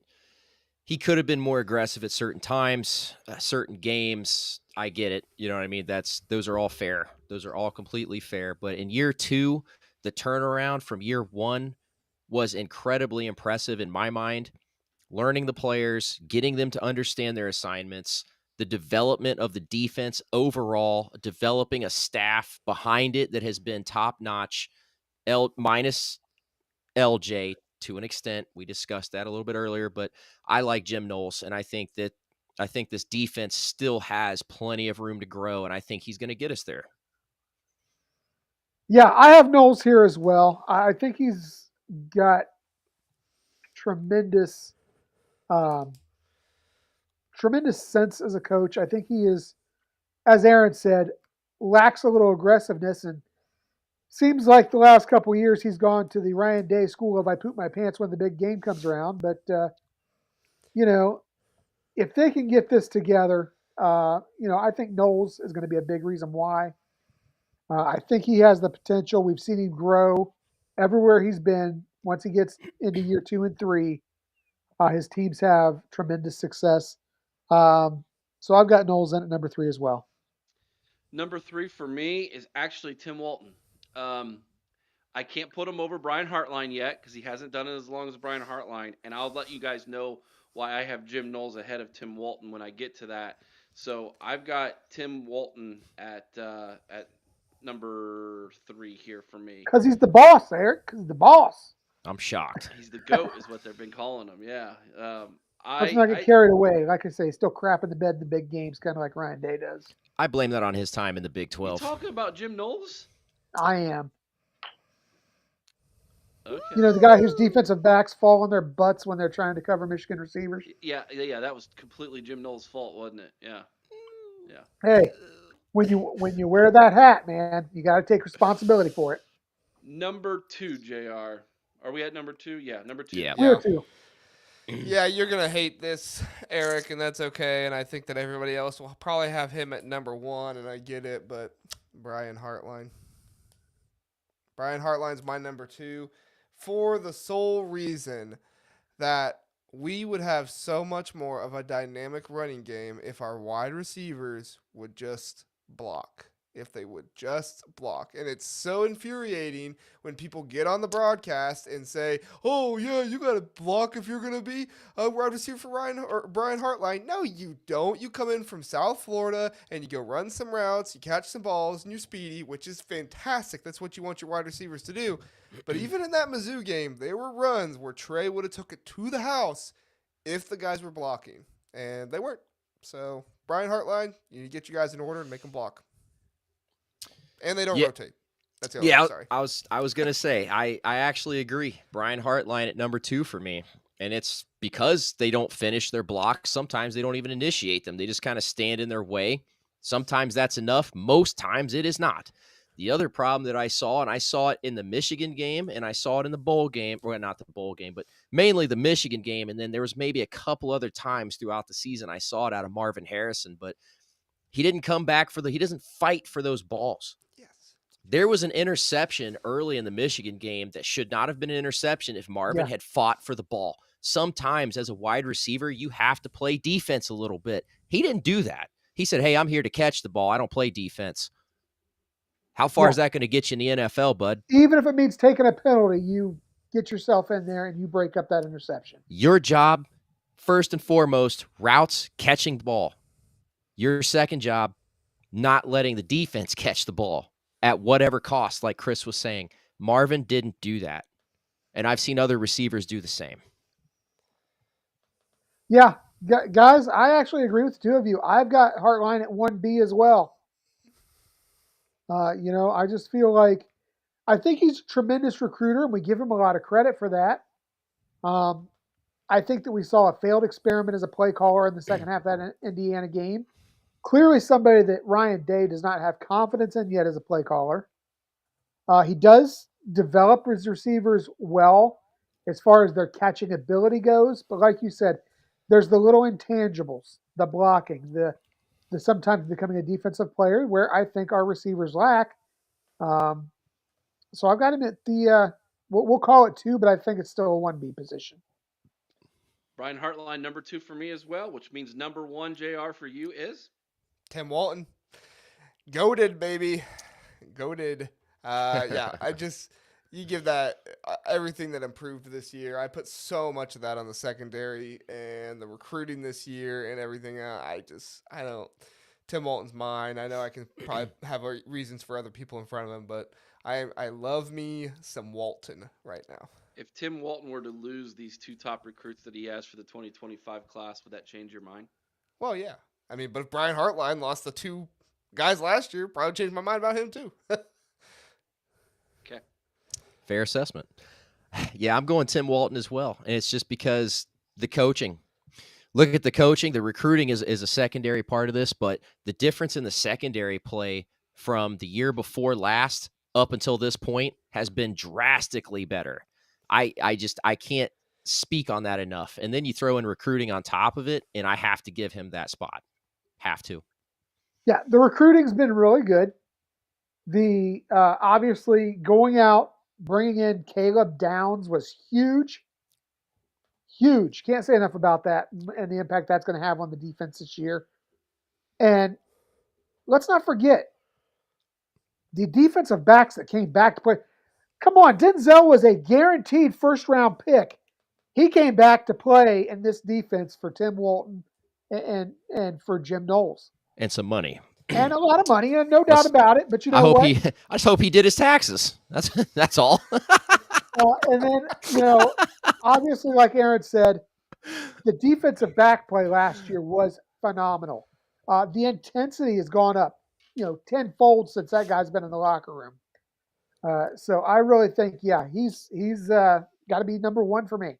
he could have been more aggressive at certain times, certain games. I get it. You know what I mean? Those are all fair. Those are all completely fair. But in year 2, the turnaround from year 1 was incredibly impressive in my mind. Learning the players, getting them to understand their assignments, the development of the defense overall, developing a staff behind it that has been top-notch, minus LJ to an extent. We discussed that a little bit earlier, but I like Jim Knowles, and I think this defense still has plenty of room to grow, and I think he's going to get us there. Yeah, I have Knowles here as well. I think he's got tremendous tremendous sense as a coach. I think he is, as Aaron said, lacks a little aggressiveness, and seems like the last couple of years he's gone to the Ryan Day school of I poop my pants when the big game comes around. But you know, if they can get this together, I think Knowles is going to be a big reason why. I think he has the potential. We've seen him grow everywhere he's been. Once he gets into year 2 and 3, his teams have tremendous success. So I've got Knowles in at number 3 as well. Number 3 for me is actually Tim Walton. I can't put him over Brian Hartline yet because he hasn't done it as long as Brian Hartline, and I'll let you guys know why I have Jim Knowles ahead of Tim Walton when I get to that. So I've got Tim Walton at number 3 here for me. Because he's the boss, Eric. Because he's the boss. I'm shocked. He's the GOAT is what they've been calling him. Yeah. Let's not get carried away. Like I say, still crap in the bed in the big games, kind of like Ryan Day does. I blame that on his time in the Big 12. You talking about Jim Knowles? I am. Okay. You know, the guy whose defensive backs fall on their butts when they're trying to cover Michigan receivers? Yeah, that was completely Jim Knowles' fault, wasn't it? Yeah. Hey, when you wear that hat, man, you got to take responsibility for it. Number 2, JR. Are we at number 2? Yeah, number 2. Yeah. We're 2. Yeah, you're going to hate this, Eric, and that's okay. And I think that everybody else will probably have him at number 1, and I get it, but Brian Hartline. Brian Hartline's my number 2 for the sole reason that we would have so much more of a dynamic running game if our wide receivers would just block. If they would just block. And it's so infuriating when people get on the broadcast and say, oh, yeah, you got to block if you're going to be a wide receiver for Brian Hartline. No, you don't. You come in from South Florida and you go run some routes, you catch some balls, and you're speedy, which is fantastic. That's what you want your wide receivers to do. But even in that Mizzou game, there were runs where Trey would have took it to the house if the guys were blocking. And they weren't. So, Brian Hartline, you need to get you guys in order and make them block. And they don't rotate. That's the other sorry. I was gonna say I actually agree. Brian Hartline at number 2 for me, and it's because they don't finish their blocks. Sometimes they don't even initiate them. They just kind of stand in their way. Sometimes that's enough. Most times it is not. The other problem that I saw, and I saw it in the Michigan game, and I saw it in the bowl game, or not the bowl game, but mainly the Michigan game, and then there was maybe a couple other times throughout the season I saw it out of Marvin Harrison, but he didn't come back he doesn't fight for those balls. There was an interception early in the Michigan game that should not have been an interception if Marvin had fought for the ball. Sometimes as a wide receiver, you have to play defense a little bit. He didn't do that. He said, hey, I'm here to catch the ball. I don't play defense. How far is that going to get you in the NFL, bud? Even if it means taking a penalty, you get yourself in there and you break up that interception. Your job, first and foremost, routes, catching the ball. Your second job, not letting the defense catch the ball at whatever cost, like Chris was saying. Marvin didn't do that. And I've seen other receivers do the same. Yeah, guys, I actually agree with the two of you. I've got Hartline at 1B as well. I just feel like I think he's a tremendous recruiter, and we give him a lot of credit for that. I think that we saw a failed experiment as a play caller in the second half of that Indiana game. Clearly somebody that Ryan Day does not have confidence in yet as a play caller. He does develop his receivers well as far as their catching ability goes. But like you said, there's the little intangibles, the blocking, the sometimes becoming a defensive player where I think our receivers lack. So I've got him at the, we'll call it 2, but I think it's still a 1B position. Brian Hartline, number 2 for me as well, which means number 1, JR, for you is? Tim Walton. Goated, baby. Goated. You give that everything that improved this year. I put so much of that on the secondary and the recruiting this year and everything. Tim Walton's mine. I know I can probably have reasons for other people in front of him, but I love me some Walton right now. If Tim Walton were to lose these 2 top recruits that he has for the 2025 class, would that change your mind? Well, yeah. I mean, but if Brian Hartline lost the 2 guys last year, probably changed my mind about him too. Okay. Fair assessment. Yeah, I'm going Tim Walton as well. And it's just because the coaching. look at the coaching. The recruiting is a secondary part of this, but the difference in the secondary play from the year before last up until this point has been drastically better. I can't speak on that enough. And then you throw in recruiting on top of it, and I have to give him that spot. Have to. Yeah, the recruiting's been really good. The obviously going out, bringing in Caleb Downs was huge. Huge. Can't say enough about that and the impact that's going to have on the defense this year. And let's not forget the defensive backs that came back to play. Come on, Denzel was a guaranteed first-round pick. He came back to play in this defense for Tim Walton and for Jim Knowles. And some money. And a lot of money, and no doubt about it. But you know I just hope he did his taxes. That's all. And then, obviously, like Aaron said, the defensive back play last year was phenomenal. The intensity has gone up, tenfold since that guy's been in the locker room. So I really think, he's got to be number one for me.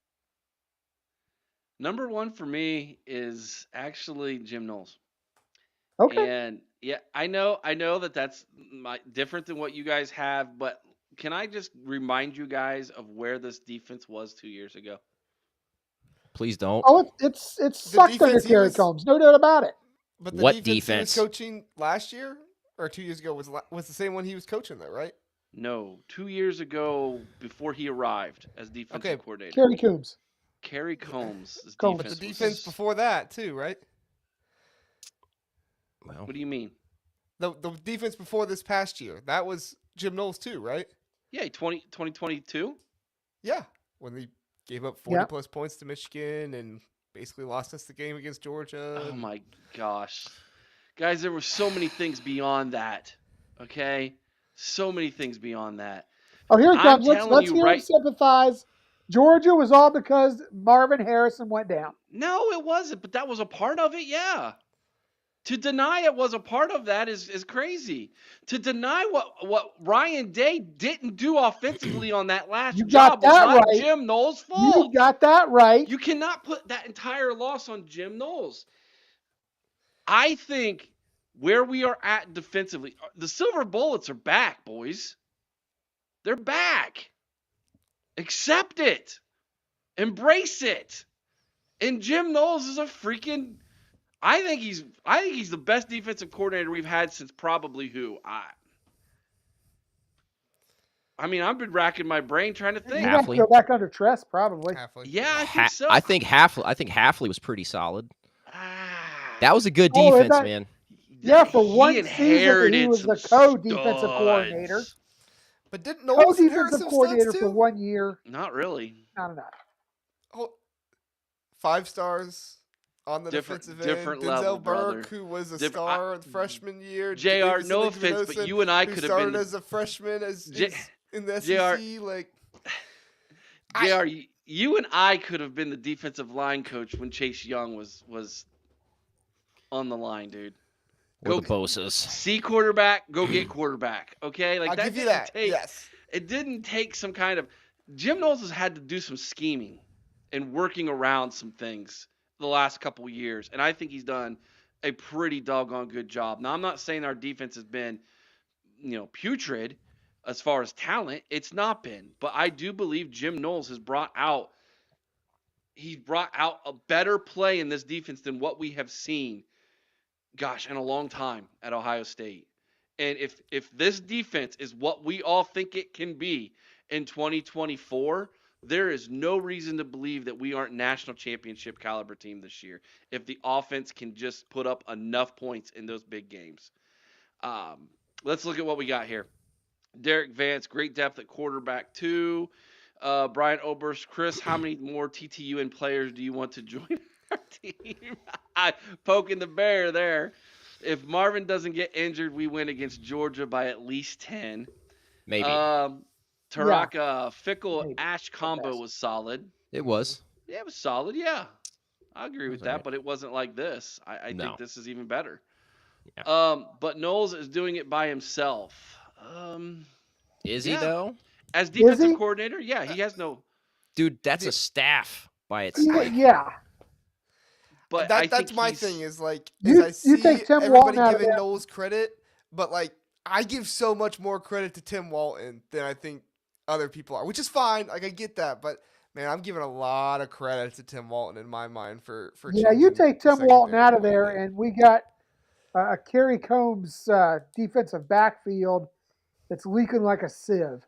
Number one for me is actually Jim Knowles. Okay. And yeah, I know that's different than what you guys have, but can I just remind you guys of where this defense was 2 years ago? Please don't. Oh, it's sucked under Kerry Combs, no doubt about it. But the what defense he was coaching last year or 2 years ago was the same one he was coaching though, right? No, 2 years ago before he arrived as defensive coordinator. Kerry Combs. Kerry Combs. But the defense before that too, right? Well, what do you mean? The defense before this past year, that was Jim Knowles too, right? Yeah, 2022. Yeah, when they gave up 40 plus points to Michigan and basically lost us the game against Georgia. Oh my gosh. Guys, there were so many things beyond that. Okay? So many things beyond that. Oh, here it comes. Let's hear him sympathize. Georgia was all because Marvin Harrison went down. No, it wasn't, but that was a part of it, yeah. To deny it was a part of that is crazy. To deny what Ryan Day didn't do offensively on that last job was not Jim Knowles' fault. You got that right. You cannot put that entire loss on Jim Knowles. I think where we are at defensively, the Silver Bullets are back, boys. They're back. Accept it. Embrace it. And Jim Knowles is a freaking... I think he's the best defensive coordinator we've had since probably who? I mean, I've been racking my brain trying to think. You have to go back under Tress, probably. Hafley. Yeah, I think so. I think Hafley was pretty solid. That was a good defense, man. Yeah, for one season he was the co-defensive coordinator. But didn't Knowles co-defensive coordinator for 1 year? Not really. Not enough. Oh, 5 stars. On the defensive end, different Denzel level, Burke, who was a star the freshman year. JR, no offense, but you and I could have been started as a freshman in the SEC. JR, you and I could have been the defensive line coach when Chase Young was on the line, dude. Go the Bosa's. See quarterback, go get quarterback. Okay, I'll give you that. Yes. It didn't take some kind of. Jim Knowles has had to do some scheming and working around some things the last couple years, and I think he's done a pretty doggone good job. Now, I'm not saying our defense has been, putrid as far as talent. It's not been, but I do believe Jim Knowles has brought out a better play in this defense than what we have seen, in a long time at Ohio State. And if this defense is what we all think it can be in 2024, there is no reason to believe that we aren't national championship caliber team this year if the offense can just put up enough points in those big games. Let's look at what we got here. Derek Vance, great depth at quarterback too. Brian Oberst, Chris, how many more TTUN players do you want to join our team? Poking the bear there. If Marvin doesn't get injured, we win against Georgia by at least 10. Maybe. Taraka, Fickle, Ash combo was solid. It was. Yeah, it was solid. Yeah, I agree with that, but it wasn't like this. I think this is even better. Yeah. But Knowles is doing it by himself. Is he though? As defensive coordinator, yeah, he has no. Dude, that's a staff by itself. Yeah. But I think That's my he's- thing is like You- I see you take Tim everybody Walton out of giving that. Knowles credit, but like I give so much more credit to Tim Walton than I think other people are, which is fine. Like I get that, but man, I'm giving a lot of credit to Tim Walton in my mind for Yeah, you changing take the Tim Walton secondary out of the way there, it did. and we got a Kerry Combs defensive backfield that's leaking like a sieve.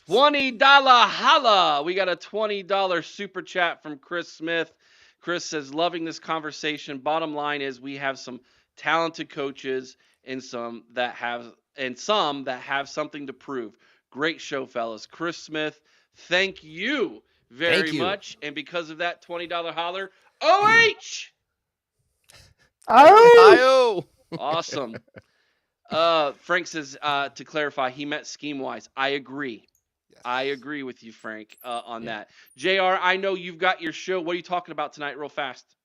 $20 holla. We got a $20 super chat from Chris Smith. Chris says, loving this conversation. Bottom line is we have some talented coaches and some that have something to prove. Great show, fellas. Chris Smith, thank you very Thank you. much. And because of that $20 holler, OH! Oh, Io! Awesome. Frank says, to clarify, he meant scheme-wise. I agree. Yes. I agree with you, Frank, on Yeah. that. JR, I know you've got your show. What are you talking about tonight, real fast?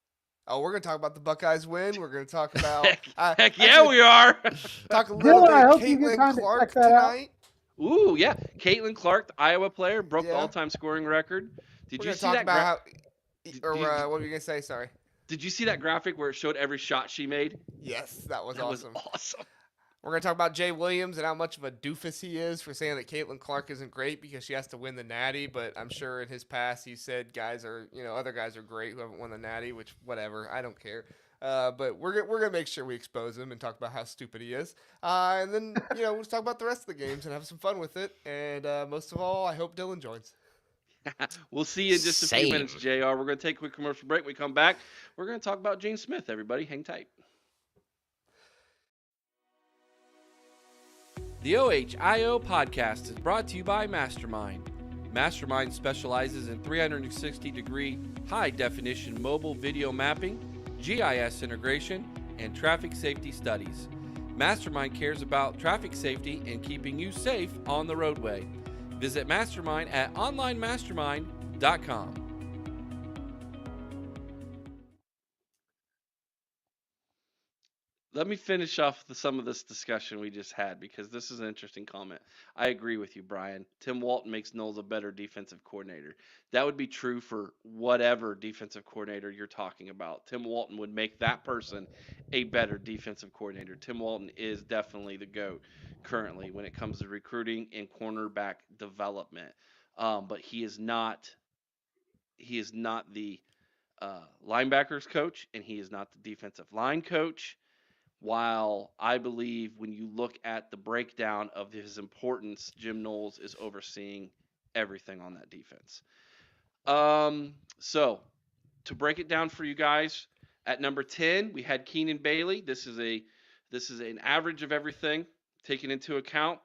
Oh, we're gonna talk about the Buckeyes win. We're gonna talk about Heck yeah, actually, we are. talk a little Dylan, bit I of hope you get Caitlin time to Clark check that out. tonight. Ooh, yeah. Caitlin Clark, the Iowa player, broke the Yeah. all-time scoring record. Did We're you gonna see talk that? about how, Did or you- what were you gonna say? Sorry. Did you see that graphic where it showed every shot she made? Yes, that was That awesome. was awesome. We're going to talk about Jay Williams and how much of a doofus he is for saying that Caitlin Clark isn't great because she has to win the Natty. But I'm sure in his past he said other guys are great who haven't won the Natty, which whatever, I don't care. But we're gonna make sure we expose him and talk about how stupid he is. And then we'll just talk about the rest of the games and have some fun with it. And most of all, I hope Dylan joins. We'll see you in just a few Same. minutes, JR. We're going to take a quick commercial break. We come back. We're going to talk about Gene Smith, everybody. Hang tight. The OHIO podcast is brought to you by Mastermind. Mastermind specializes in 360-degree high-definition mobile video mapping, GIS integration, and traffic safety studies. Mastermind cares about traffic safety and keeping you safe on the roadway. Visit Mastermind at onlinemastermind.com. Let me finish off some of this discussion we just had because this is an interesting comment. I agree with you, Brian. Tim Walton makes Knowles a better defensive coordinator. That would be true for whatever defensive coordinator you're talking about. Tim Walton would make that person a better defensive coordinator. Tim Walton is definitely the GOAT currently when it comes to recruiting and cornerback development. But he is not the linebackers coach, and he is not the defensive line coach. While I believe when you look at the breakdown of his importance, Jim Knowles is overseeing everything on that defense. So to break it down for you guys, at number 10, we had Keenan Bailey. This is an average of everything taken into account.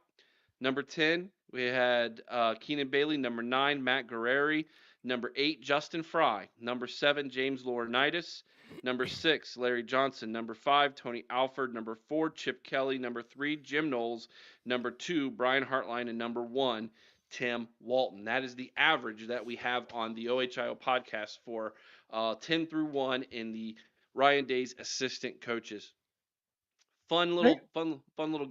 Number 10, we had Keenan Bailey. Number 9, Matt Guerrieri. Number 8, Justin Fry. Number 7, James Laurinaitis. Number 6, Larry Johnson. Number 5, Tony Alford. Number 4, Chip Kelly. Number 3, Jim Knowles. Number 2, Brian Hartline. And number 1, Tim Walton. That is the average that we have on the OHIO podcast for 10 through 1 in the Ryan Day's assistant coaches. Fun little game.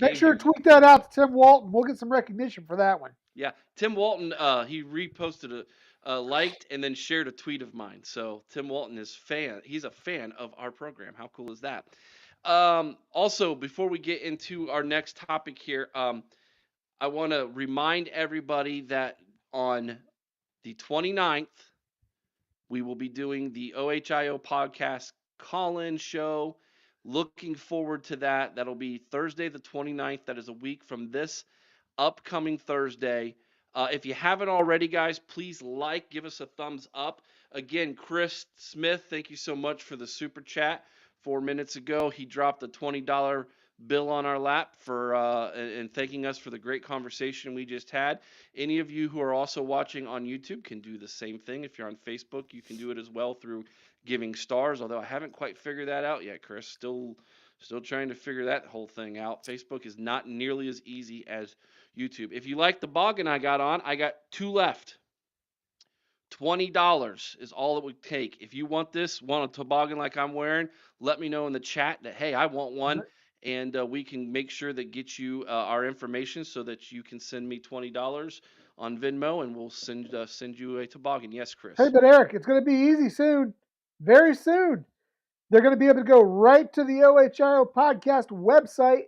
make sure here. to tweet that out to Tim Walton. We'll get some recognition for that one. Yeah, Tim Walton, he reposted liked and then shared a tweet of mine. So Tim Walton he's a fan of our program. How cool is that? Also, before we get into our next topic here, I want to remind everybody that on the 29th, we will be doing the OHIO podcast call-in show. Looking forward to that. That'll be Thursday the 29th. That is a week from this upcoming Thursday. If you haven't already, guys, please give us a thumbs up. Again, Chris Smith, thank you so much for the super chat. 4 minutes ago, he dropped a $20 bill on our lap and thanking us for the great conversation we just had. Any of you who are also watching on YouTube can do the same thing. If you're on Facebook, you can do it as well through giving stars, although I haven't quite figured that out yet, Chris. Still trying to figure that whole thing out. Facebook is not nearly as easy as YouTube. If you like the boggin I got 2 left. $20 is all it would take. If you want a toboggan like I'm wearing, let me know in the chat that, hey, I want one. And we can make sure that get you our information so that you can send me $20 on Venmo, and we'll send you a toboggan. Yes, Chris. Hey, but Eric, it's going to be easy soon. very soon. They're going to be able to go right to the OHIO podcast website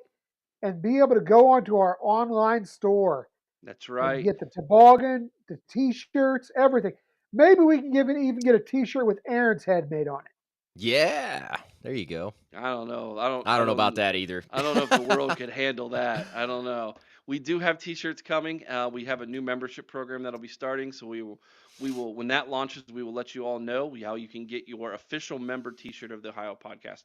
and be able to go onto our online store That's and right. get the toboggan, the T-shirts, everything. Maybe we can even get a T-shirt with Aaron's head made on it. Yeah, there you go. I don't know. I don't know about that either. I don't know if the world could handle that. I don't know. We do have T-shirts coming. We have a new membership program that'll be starting, so we will when that launches, we will let you all know how you can get your official member T-shirt of the Ohio Podcast.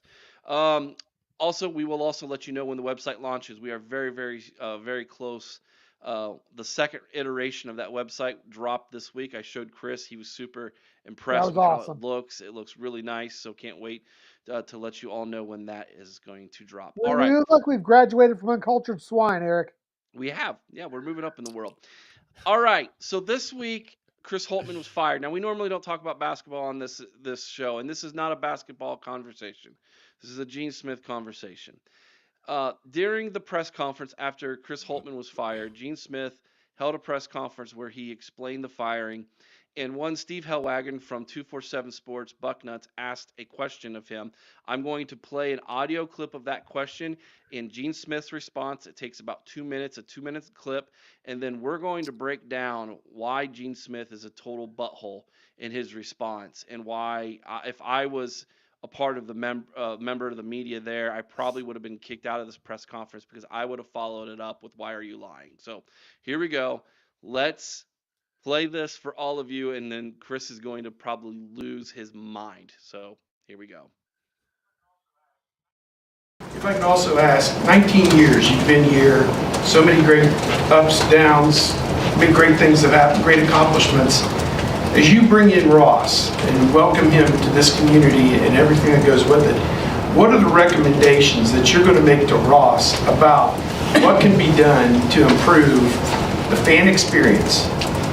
Also, we will also let you know when the website launches. We are very close. The second iteration of that website dropped this week. I showed Chris; he was super impressed was with how awesome. it looks. It looks really nice. So can't wait to let you all know when that is going to drop. We All right. look like we've graduated from Uncultured Swine, Eric. We have. Yeah, we're moving up in the world. All right. So this week, Chris Holtmann was fired. Now we normally don't talk about basketball on this show, and this is not a basketball conversation. This is a Gene Smith conversation. During the press conference after Chris Holtmann was fired, Gene Smith held a press conference where he explained the firing. And one Steve Hellwagon from 247 Sports Bucknuts asked a question of him. I'm going to play an audio clip of that question in Gene Smith's response. It takes about 2 minutes, a 2-minute clip, and then we're going to break down why Gene Smith is a total butthole in his response, and why if I was a part of the member of the media there, I probably would have been kicked out of this press conference because I would have followed it up with "Why are you lying?" So here we go. Let's play this for all of you, and then Chris is going to probably lose his mind. So here we go. If I could also ask, 19 years you've been here, so many great ups, downs, many great things have happened, great accomplishments. As you bring in Ross and welcome him to this community and everything that goes with it, what are the recommendations that you're going to make to Ross about what can be done to improve the fan experience,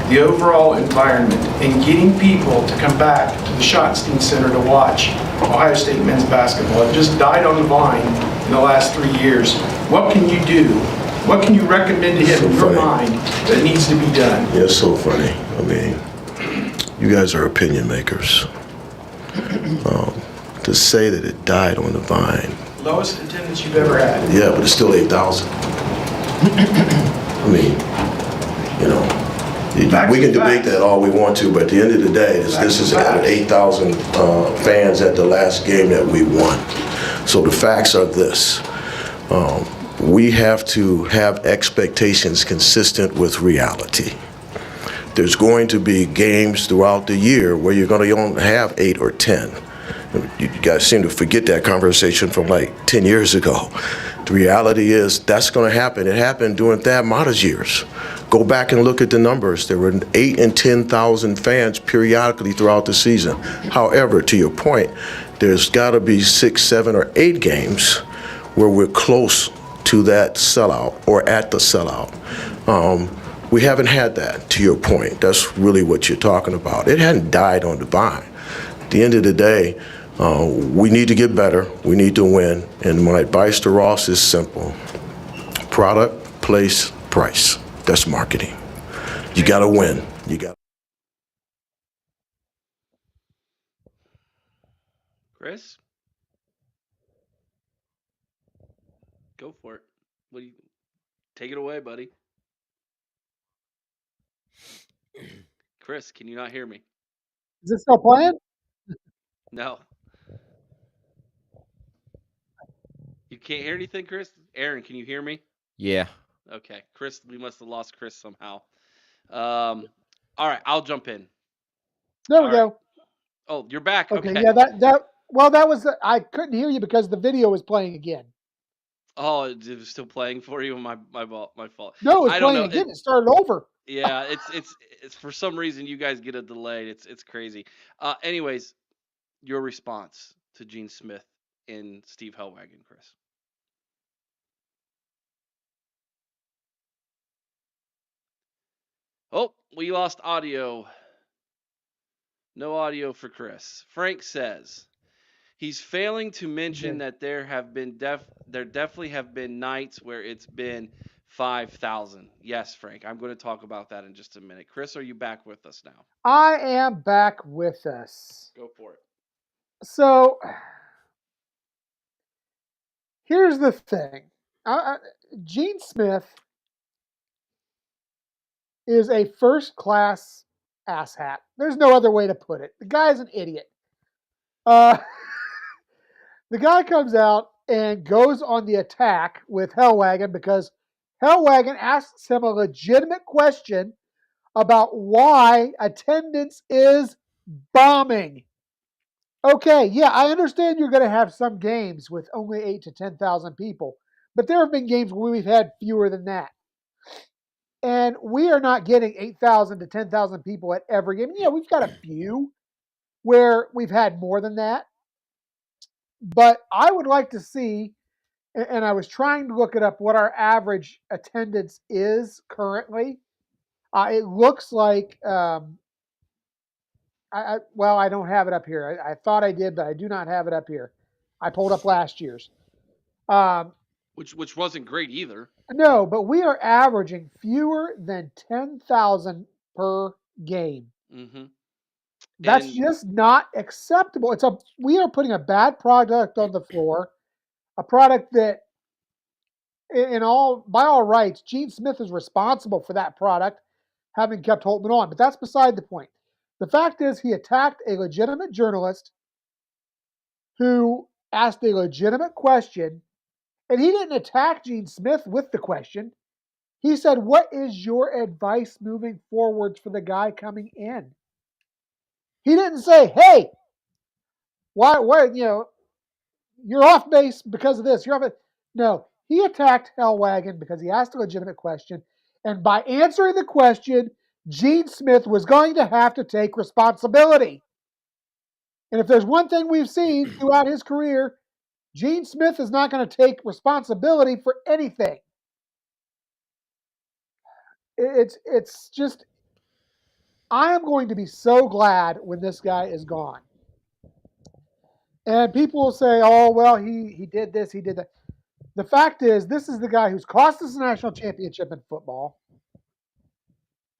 the overall environment, and getting people to come back to the Schottenstein Center to watch Ohio State men's basketball? It just died on the vine in the last 3 years. What can you do? What can you recommend to him in your mind that needs to be done? Yeah, it's so funny. I mean, you guys are opinion makers. To say that it died on the vine. Lowest attendance you've ever had. Yeah, but it's still 8,000. I mean, you know, we can debate that all we want to, but at the end of the day, this is at 8,000 fans at the last game that we won. So the facts are this. We have to have expectations consistent with reality. There's going to be games throughout the year where you're going to only have 8 or 10. You guys seem to forget that conversation from like 10 years ago. The reality is that's going to happen. It happened during Thad Matta's years. Go back and look at the numbers. There were 8,000 and 10,000 fans periodically throughout the season. However, to your point, there's got to be 6, 7, or 8 games where we're close to that sellout or at the sellout. We haven't had that, to your point. That's really what you're talking about. It hadn't died on the vine. At the end of the day, we need to get better. We need to win. And my advice to Ross is simple. Product, place, price. That's marketing. You got to win. You got. Chris, go for it. What do you take it away, buddy? Chris, can you not hear me? Is it still playing? No. You can't hear anything, Chris? Aaron, can you hear me? Yeah. Okay. Chris, we must have lost Chris somehow. All right, I'll jump in. There we go. Oh, you're back. Okay. Okay. Yeah. That was. I couldn't hear you because the video was playing again. Oh, it was still playing for you. My fault. No, it was I don't playing know. again. It started over. Yeah, it's for some reason you guys get a delay. It's crazy. Anyways, your response to Gene Smith and Steve Hellwagon, Chris. Oh, we lost audio. No audio for Chris. Frank says he's failing to mention that there definitely have been nights where it's been 5,000. Yes, Frank. I'm going to talk about that in just a minute. Chris, are you back with us now? I am back with us. Go for it. So here's the thing. Gene Smith is a first-class asshat. There's no other way to put it. The guy's an idiot. Uh, the guy comes out and goes on the attack with Hellwagon because Hellwagon asks him a legitimate question about why attendance is bombing. Okay, yeah, I understand you're going to have some games with only 8 to 10,000 people, but there have been games where we've had fewer than that. And we are not getting 8,000 to 10,000 people at every game. Yeah, we've got a few where we've had more than that. But I would like to see, and I was trying to look it up, what our average attendance is currently. It looks like, I don't have it up here. I thought I did, but I do not have it up here. I pulled up last year's. Which wasn't great either. No, but we are averaging fewer than 10,000 per game. Mm-hmm. That's And just not acceptable. We are putting a bad product on the floor, a product that, by all rights, Gene Smith is responsible for that product, having kept Holtmann on. But that's beside the point. The fact is, he attacked a legitimate journalist who asked a legitimate question, and he didn't attack Gene Smith with the question. He said, "What is your advice moving forward for the guy coming in?" He didn't say, "Hey, why, you're off base because of this. You're off base." No, he attacked Hellwagon because he asked a legitimate question, and by answering the question, Gene Smith was going to have to take responsibility. And if there's one thing we've seen throughout his career, Gene Smith is not going to take responsibility for anything. It's just, I am going to be so glad when this guy is gone. And people will say, "Oh, well, he did this, he did that." The fact is, this is the guy who's cost us a national championship in football,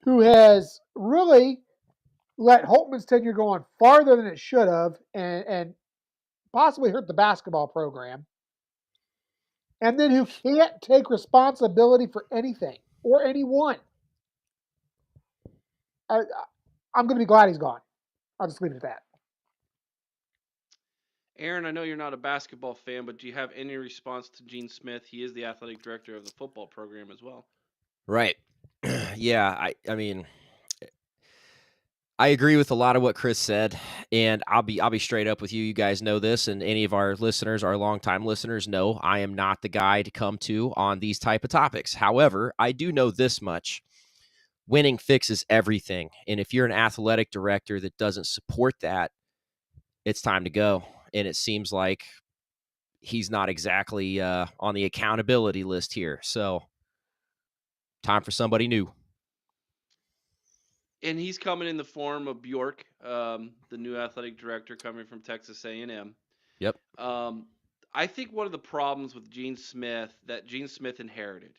who has really let Holtmann's tenure go on farther than it should have, and possibly hurt the basketball program, and then who can't take responsibility for anything or anyone. I'm going to be glad he's gone. I'll just leave it at that. Aaron, I know you're not a basketball fan, but do you have any response to Gene Smith? He is the athletic director of the football program as well. Right. Yeah, I mean, I agree with a lot of what Chris said, and I'll be straight up with you. You guys know this, and any of our listeners, our longtime listeners, know I am not the guy to come to on these type of topics. However, I do know this much: winning fixes everything, and if you're an athletic director that doesn't support that, it's time to go. And it seems like he's not exactly on the accountability list here. So, time for somebody new. And he's coming in the form of Bjork, the new athletic director coming from Texas A&M. Yep. I think one of the problems with Gene Smith that Gene Smith inherited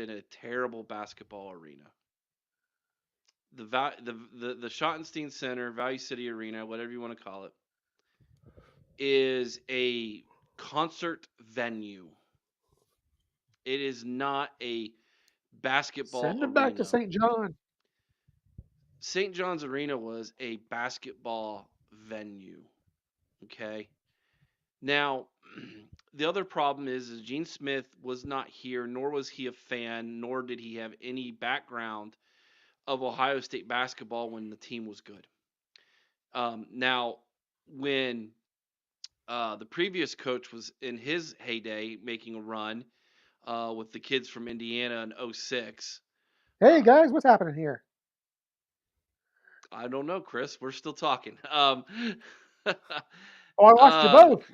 a terrible basketball arena. The Schottenstein Center, Value City Arena, whatever you want to call it, is a concert venue. It is not a basketball arena. Send him back to St. John. St. John's Arena was a basketball venue. Okay. Now, the other problem is Gene Smith was not here, nor was he a fan, nor did he have any background of Ohio State basketball when the team was good. Now, when the previous coach was in his heyday making a run with the kids from Indiana in 2006. Hey, guys, what's happening here? I don't know, Chris. We're still talking. I lost you both.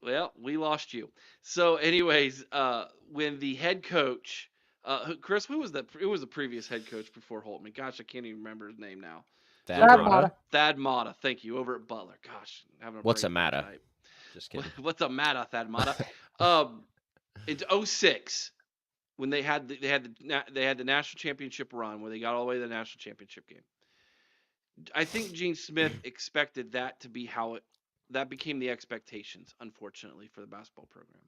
Well, we lost you. So, anyways, when the head coach, Chris, who was that? It was the previous head coach before Holtmann. Gosh, I can't even remember his name now. Thad Matta. Thad Matta. Thank you. Over at Butler. Gosh, what's a Matta? Just kidding. What's a Matta, Thad Matta? It's 2006 when they had the national championship run where they got all the way to the national championship game. I think Gene Smith expected that to be that became the expectations, unfortunately, for the basketball program.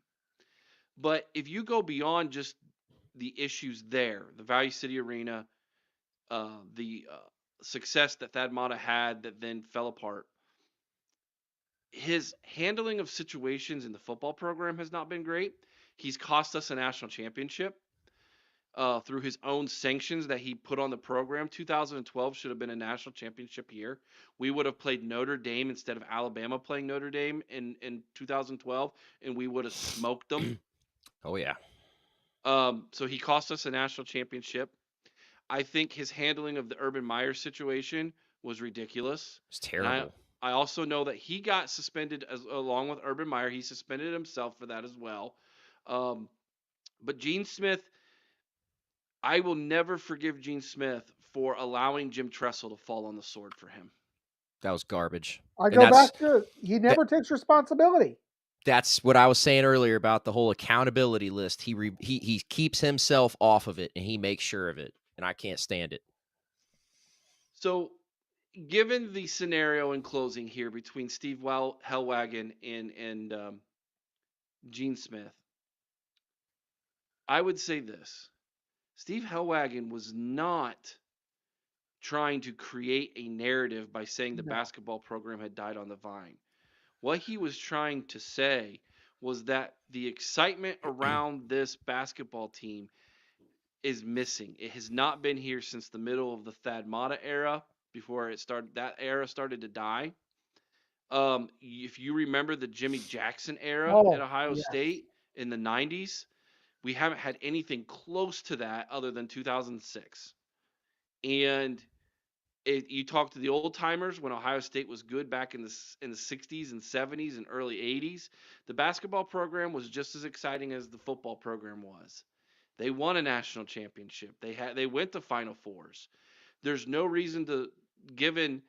But if you go beyond just the issues there, the Value City Arena, the success that Thad Matta had that then fell apart, his handling of situations in the football program has not been great. He's cost us a national championship through his own sanctions that he put on the program. 2012 should have been a national championship year. We would have played Notre Dame instead of Alabama playing Notre Dame in 2012, and we would have smoked them. Oh, yeah. So he cost us a national championship. I think his handling of the Urban Meyer situation was ridiculous. It's terrible. I also know that he got suspended along with Urban Meyer. He suspended himself for that as well. But Gene Smith, I will never forgive Gene Smith for allowing Jim Tressel to fall on the sword for him. That was garbage. I go back to he never takes responsibility. That's what I was saying earlier about the whole accountability list. He keeps himself off of it, and he makes sure of it, and I can't stand it. So, given the scenario in closing here between Steve Helwagen and Gene Smith, I would say this. Steve Helwagen was not trying to create a narrative by saying the basketball program had died on the vine. What he was trying to say was that the excitement around this basketball team is missing. It has not been here since the middle of the Thad Matta era, before that era started to die. If you remember the Jimmy Jackson era at Ohio State in the 90s, we haven't had anything close to that other than 2006. And you talk to the old timers when Ohio State was good back in the 60s and 70s and early 80s, the basketball program was just as exciting as the football program was. They won a national championship. They went to Final Fours. There's no reason to, given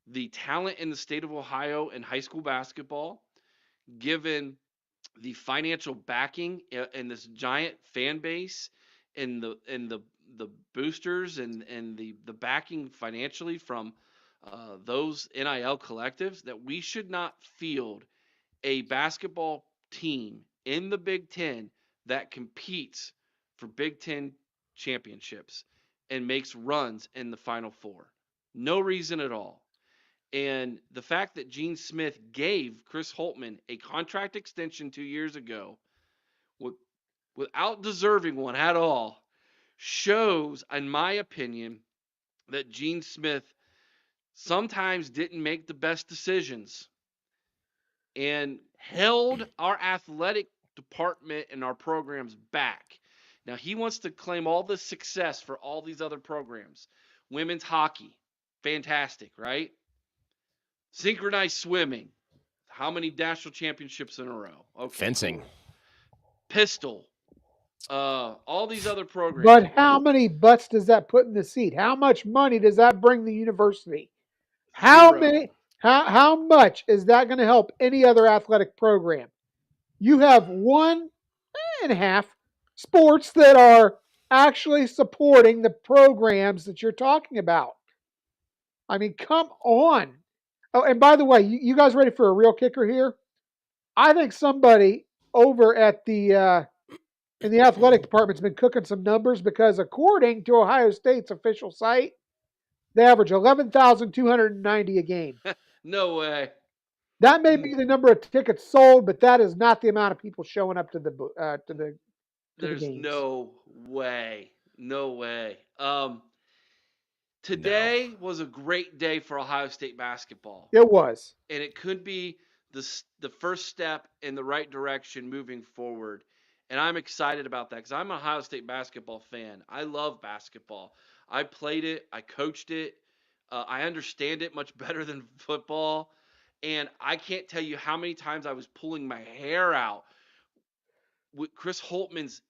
the talent in the state of Ohio in high school basketball, given the financial backing and this giant fan base and the boosters and the backing financially from those NIL collectives, that we should not field a basketball team in the Big Ten that competes for Big Ten championships and makes runs in the Final Four. No reason at all. And the fact that Gene Smith gave Chris Holtmann a contract extension 2 years ago without deserving one at all shows, in my opinion, that Gene Smith sometimes didn't make the best decisions and held our athletic department and our programs back. Now, he wants to claim all the success for all these other programs. Women's hockey, fantastic, right? Synchronized swimming, how many national championships in a row? Okay, fencing. cool. Pistol, all these other programs. But how many butts does that put in the seat? How much money does that bring the university? How much is that going to help any other athletic program? You have 1.5 sports that are actually supporting the programs that you're talking about. I mean, come on. Oh, and by the way, you guys ready for a real kicker here? I think somebody over at the in the athletic department's been cooking some numbers, because according to Ohio State's official site, they average 11,290 a game. No way. That may be the number of tickets sold, but that is not the amount of people showing up to the There's games. no way. No way. Today was a great day for Ohio State basketball. It was. And it could be the first step in the right direction moving forward. And I'm excited about that because I'm an Ohio State basketball fan. I love basketball. I played it. I coached it. I understand it much better than football. And I can't tell you how many times I was pulling my hair out with Chris Holtmann's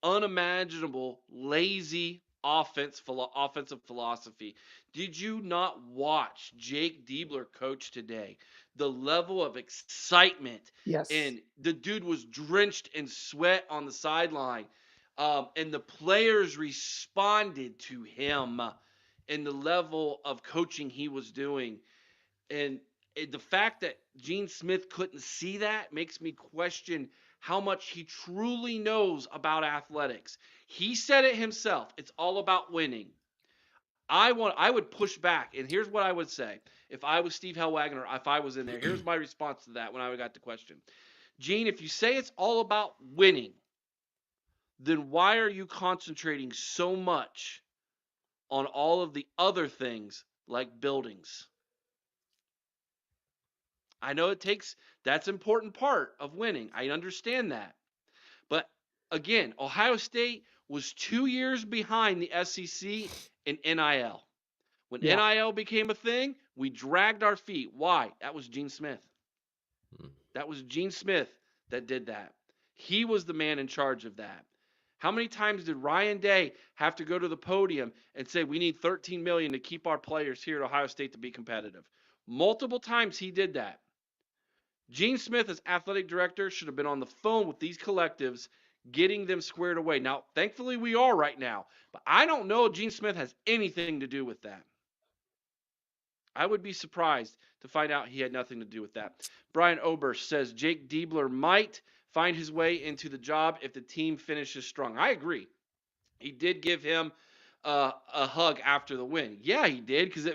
unimaginable, lazy offensive philosophy. Did you not watch Jake Diebler coach today? The level of excitement. Yes. And the dude was drenched in sweat on the sideline. And the players responded to him. and the level of coaching he was doing. And the fact that Gene Smith couldn't see that makes me question how much he truly knows about athletics. He said it himself. It's all about winning. I would push back, and here's what I would say. If I was Steve Hellwagon or if I was in there, here's my response to that when I got the question. Gene, if you say it's all about winning, then why are you concentrating so much on all of the other things like buildings? I know that's an important part of winning. I understand that. But again, Ohio State was 2 years behind the SEC in NIL. When NIL became a thing, we dragged our feet. Why? That was Gene Smith. That was Gene Smith that did that. He was the man in charge of that. How many times did Ryan Day have to go to the podium and say, we need $13 million to keep our players here at Ohio State to be competitive? Multiple times he did that. Gene Smith, as athletic director, should have been on the phone with these collectives, getting them squared away. Now, thankfully, we are right now. But I don't know if Gene Smith has anything to do with that. I would be surprised to find out he had nothing to do with that. Brian Oberst says Jake Diebler might find his way into the job if the team finishes strong. I agree. He did give him a hug after the win. Yeah, he did, because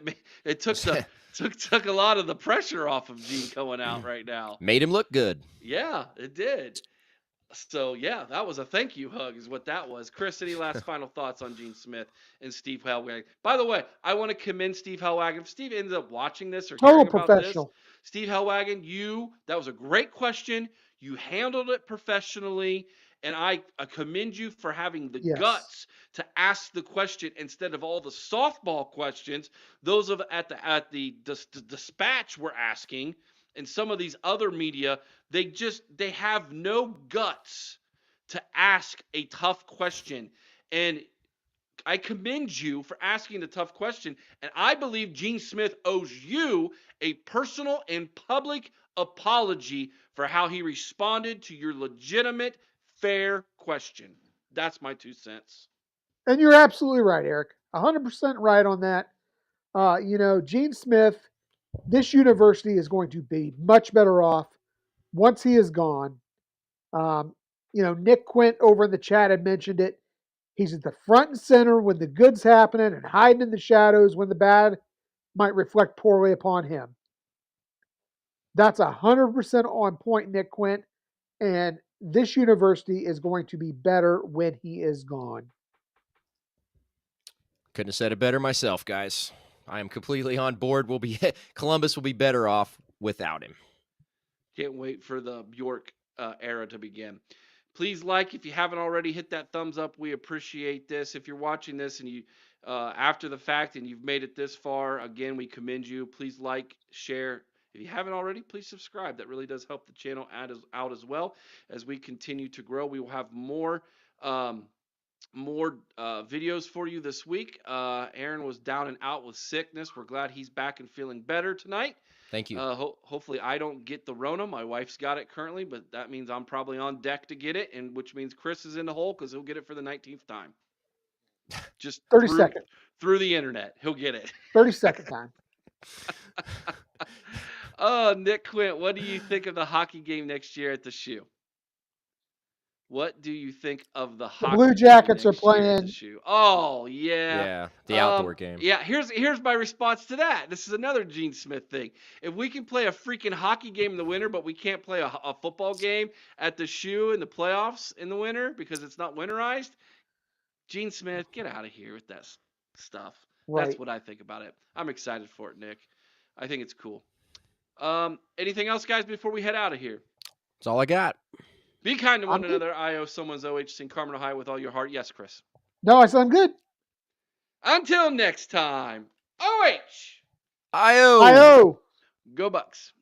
it took a lot of the pressure off of Gene going out right now. Made him look good. Yeah, it did. So, yeah, that was a thank you hug is what that was. Chris, any last final thoughts on Gene Smith and Steve Hellwagon? By the way, I want to commend Steve Hellwagon. If Steve ends up watching this or hearing about professional. this, Steve Hellwagon, that was a great question. You handled it professionally, and I commend you for having the guts to ask the question instead of all the softball questions those at the Dispatch were asking. And some of these other media, they have no guts to ask a tough question. And I commend you for asking the tough question. And I believe Gene Smith owes you a personal and public apology for how he responded to your legitimate, fair question. That's my 2 cents. And you're absolutely right, Eric. 100% right on that. Gene Smith, this university is going to be much better off once he is gone. Nick Quint over in the chat had mentioned it. He's at the front and center when the good's happening and hiding in the shadows when the bad might reflect poorly upon him. That's 100% on point, Nick Quint. And this university is going to be better when he is gone. Couldn't have said it better myself, guys. I am completely on board. Columbus will be better off without him. Can't wait for the Bjork era to begin. Please if you haven't already, hit that thumbs up. We appreciate this. If you're watching this and you after the fact and you've made it this far, again, we commend you. Please share. If you haven't already, please subscribe. That really does help the channel out as well. As we continue to grow, we will have more videos for you this week. Aaron was down and out with sickness. We're glad he's back and feeling better tonight. Thank you. Hopefully I don't get the Rona. My wife's got it currently, but that means I'm probably on deck to get it, and which means Chris is in the hole because he'll get it for the 19th time. Just 32nd. Through the internet. He'll get it. 32nd time. Oh, Nick Quint, what do you think of the hockey game next year at the Shoe? What do you think of the hockey Blue Jackets game are playing. Shoe? Oh, yeah. Yeah, the outdoor game. Yeah, here's my response to that. This is another Gene Smith thing. If we can play a freaking hockey game in the winter, but we can't play a football game at the Shoe in the playoffs in the winter because it's not winterized, Gene Smith, get out of here with that stuff. Right. That's what I think about it. I'm excited for it, Nick. I think it's cool. Anything else, guys, before we head out of here? That's all I got. Be kind to one another. I owe someone's OHC in Carmen, Ohio with all your heart. Yes, Chris. No, I said I'm good. Until next time. OH. I-O. I-O. Go Bucks.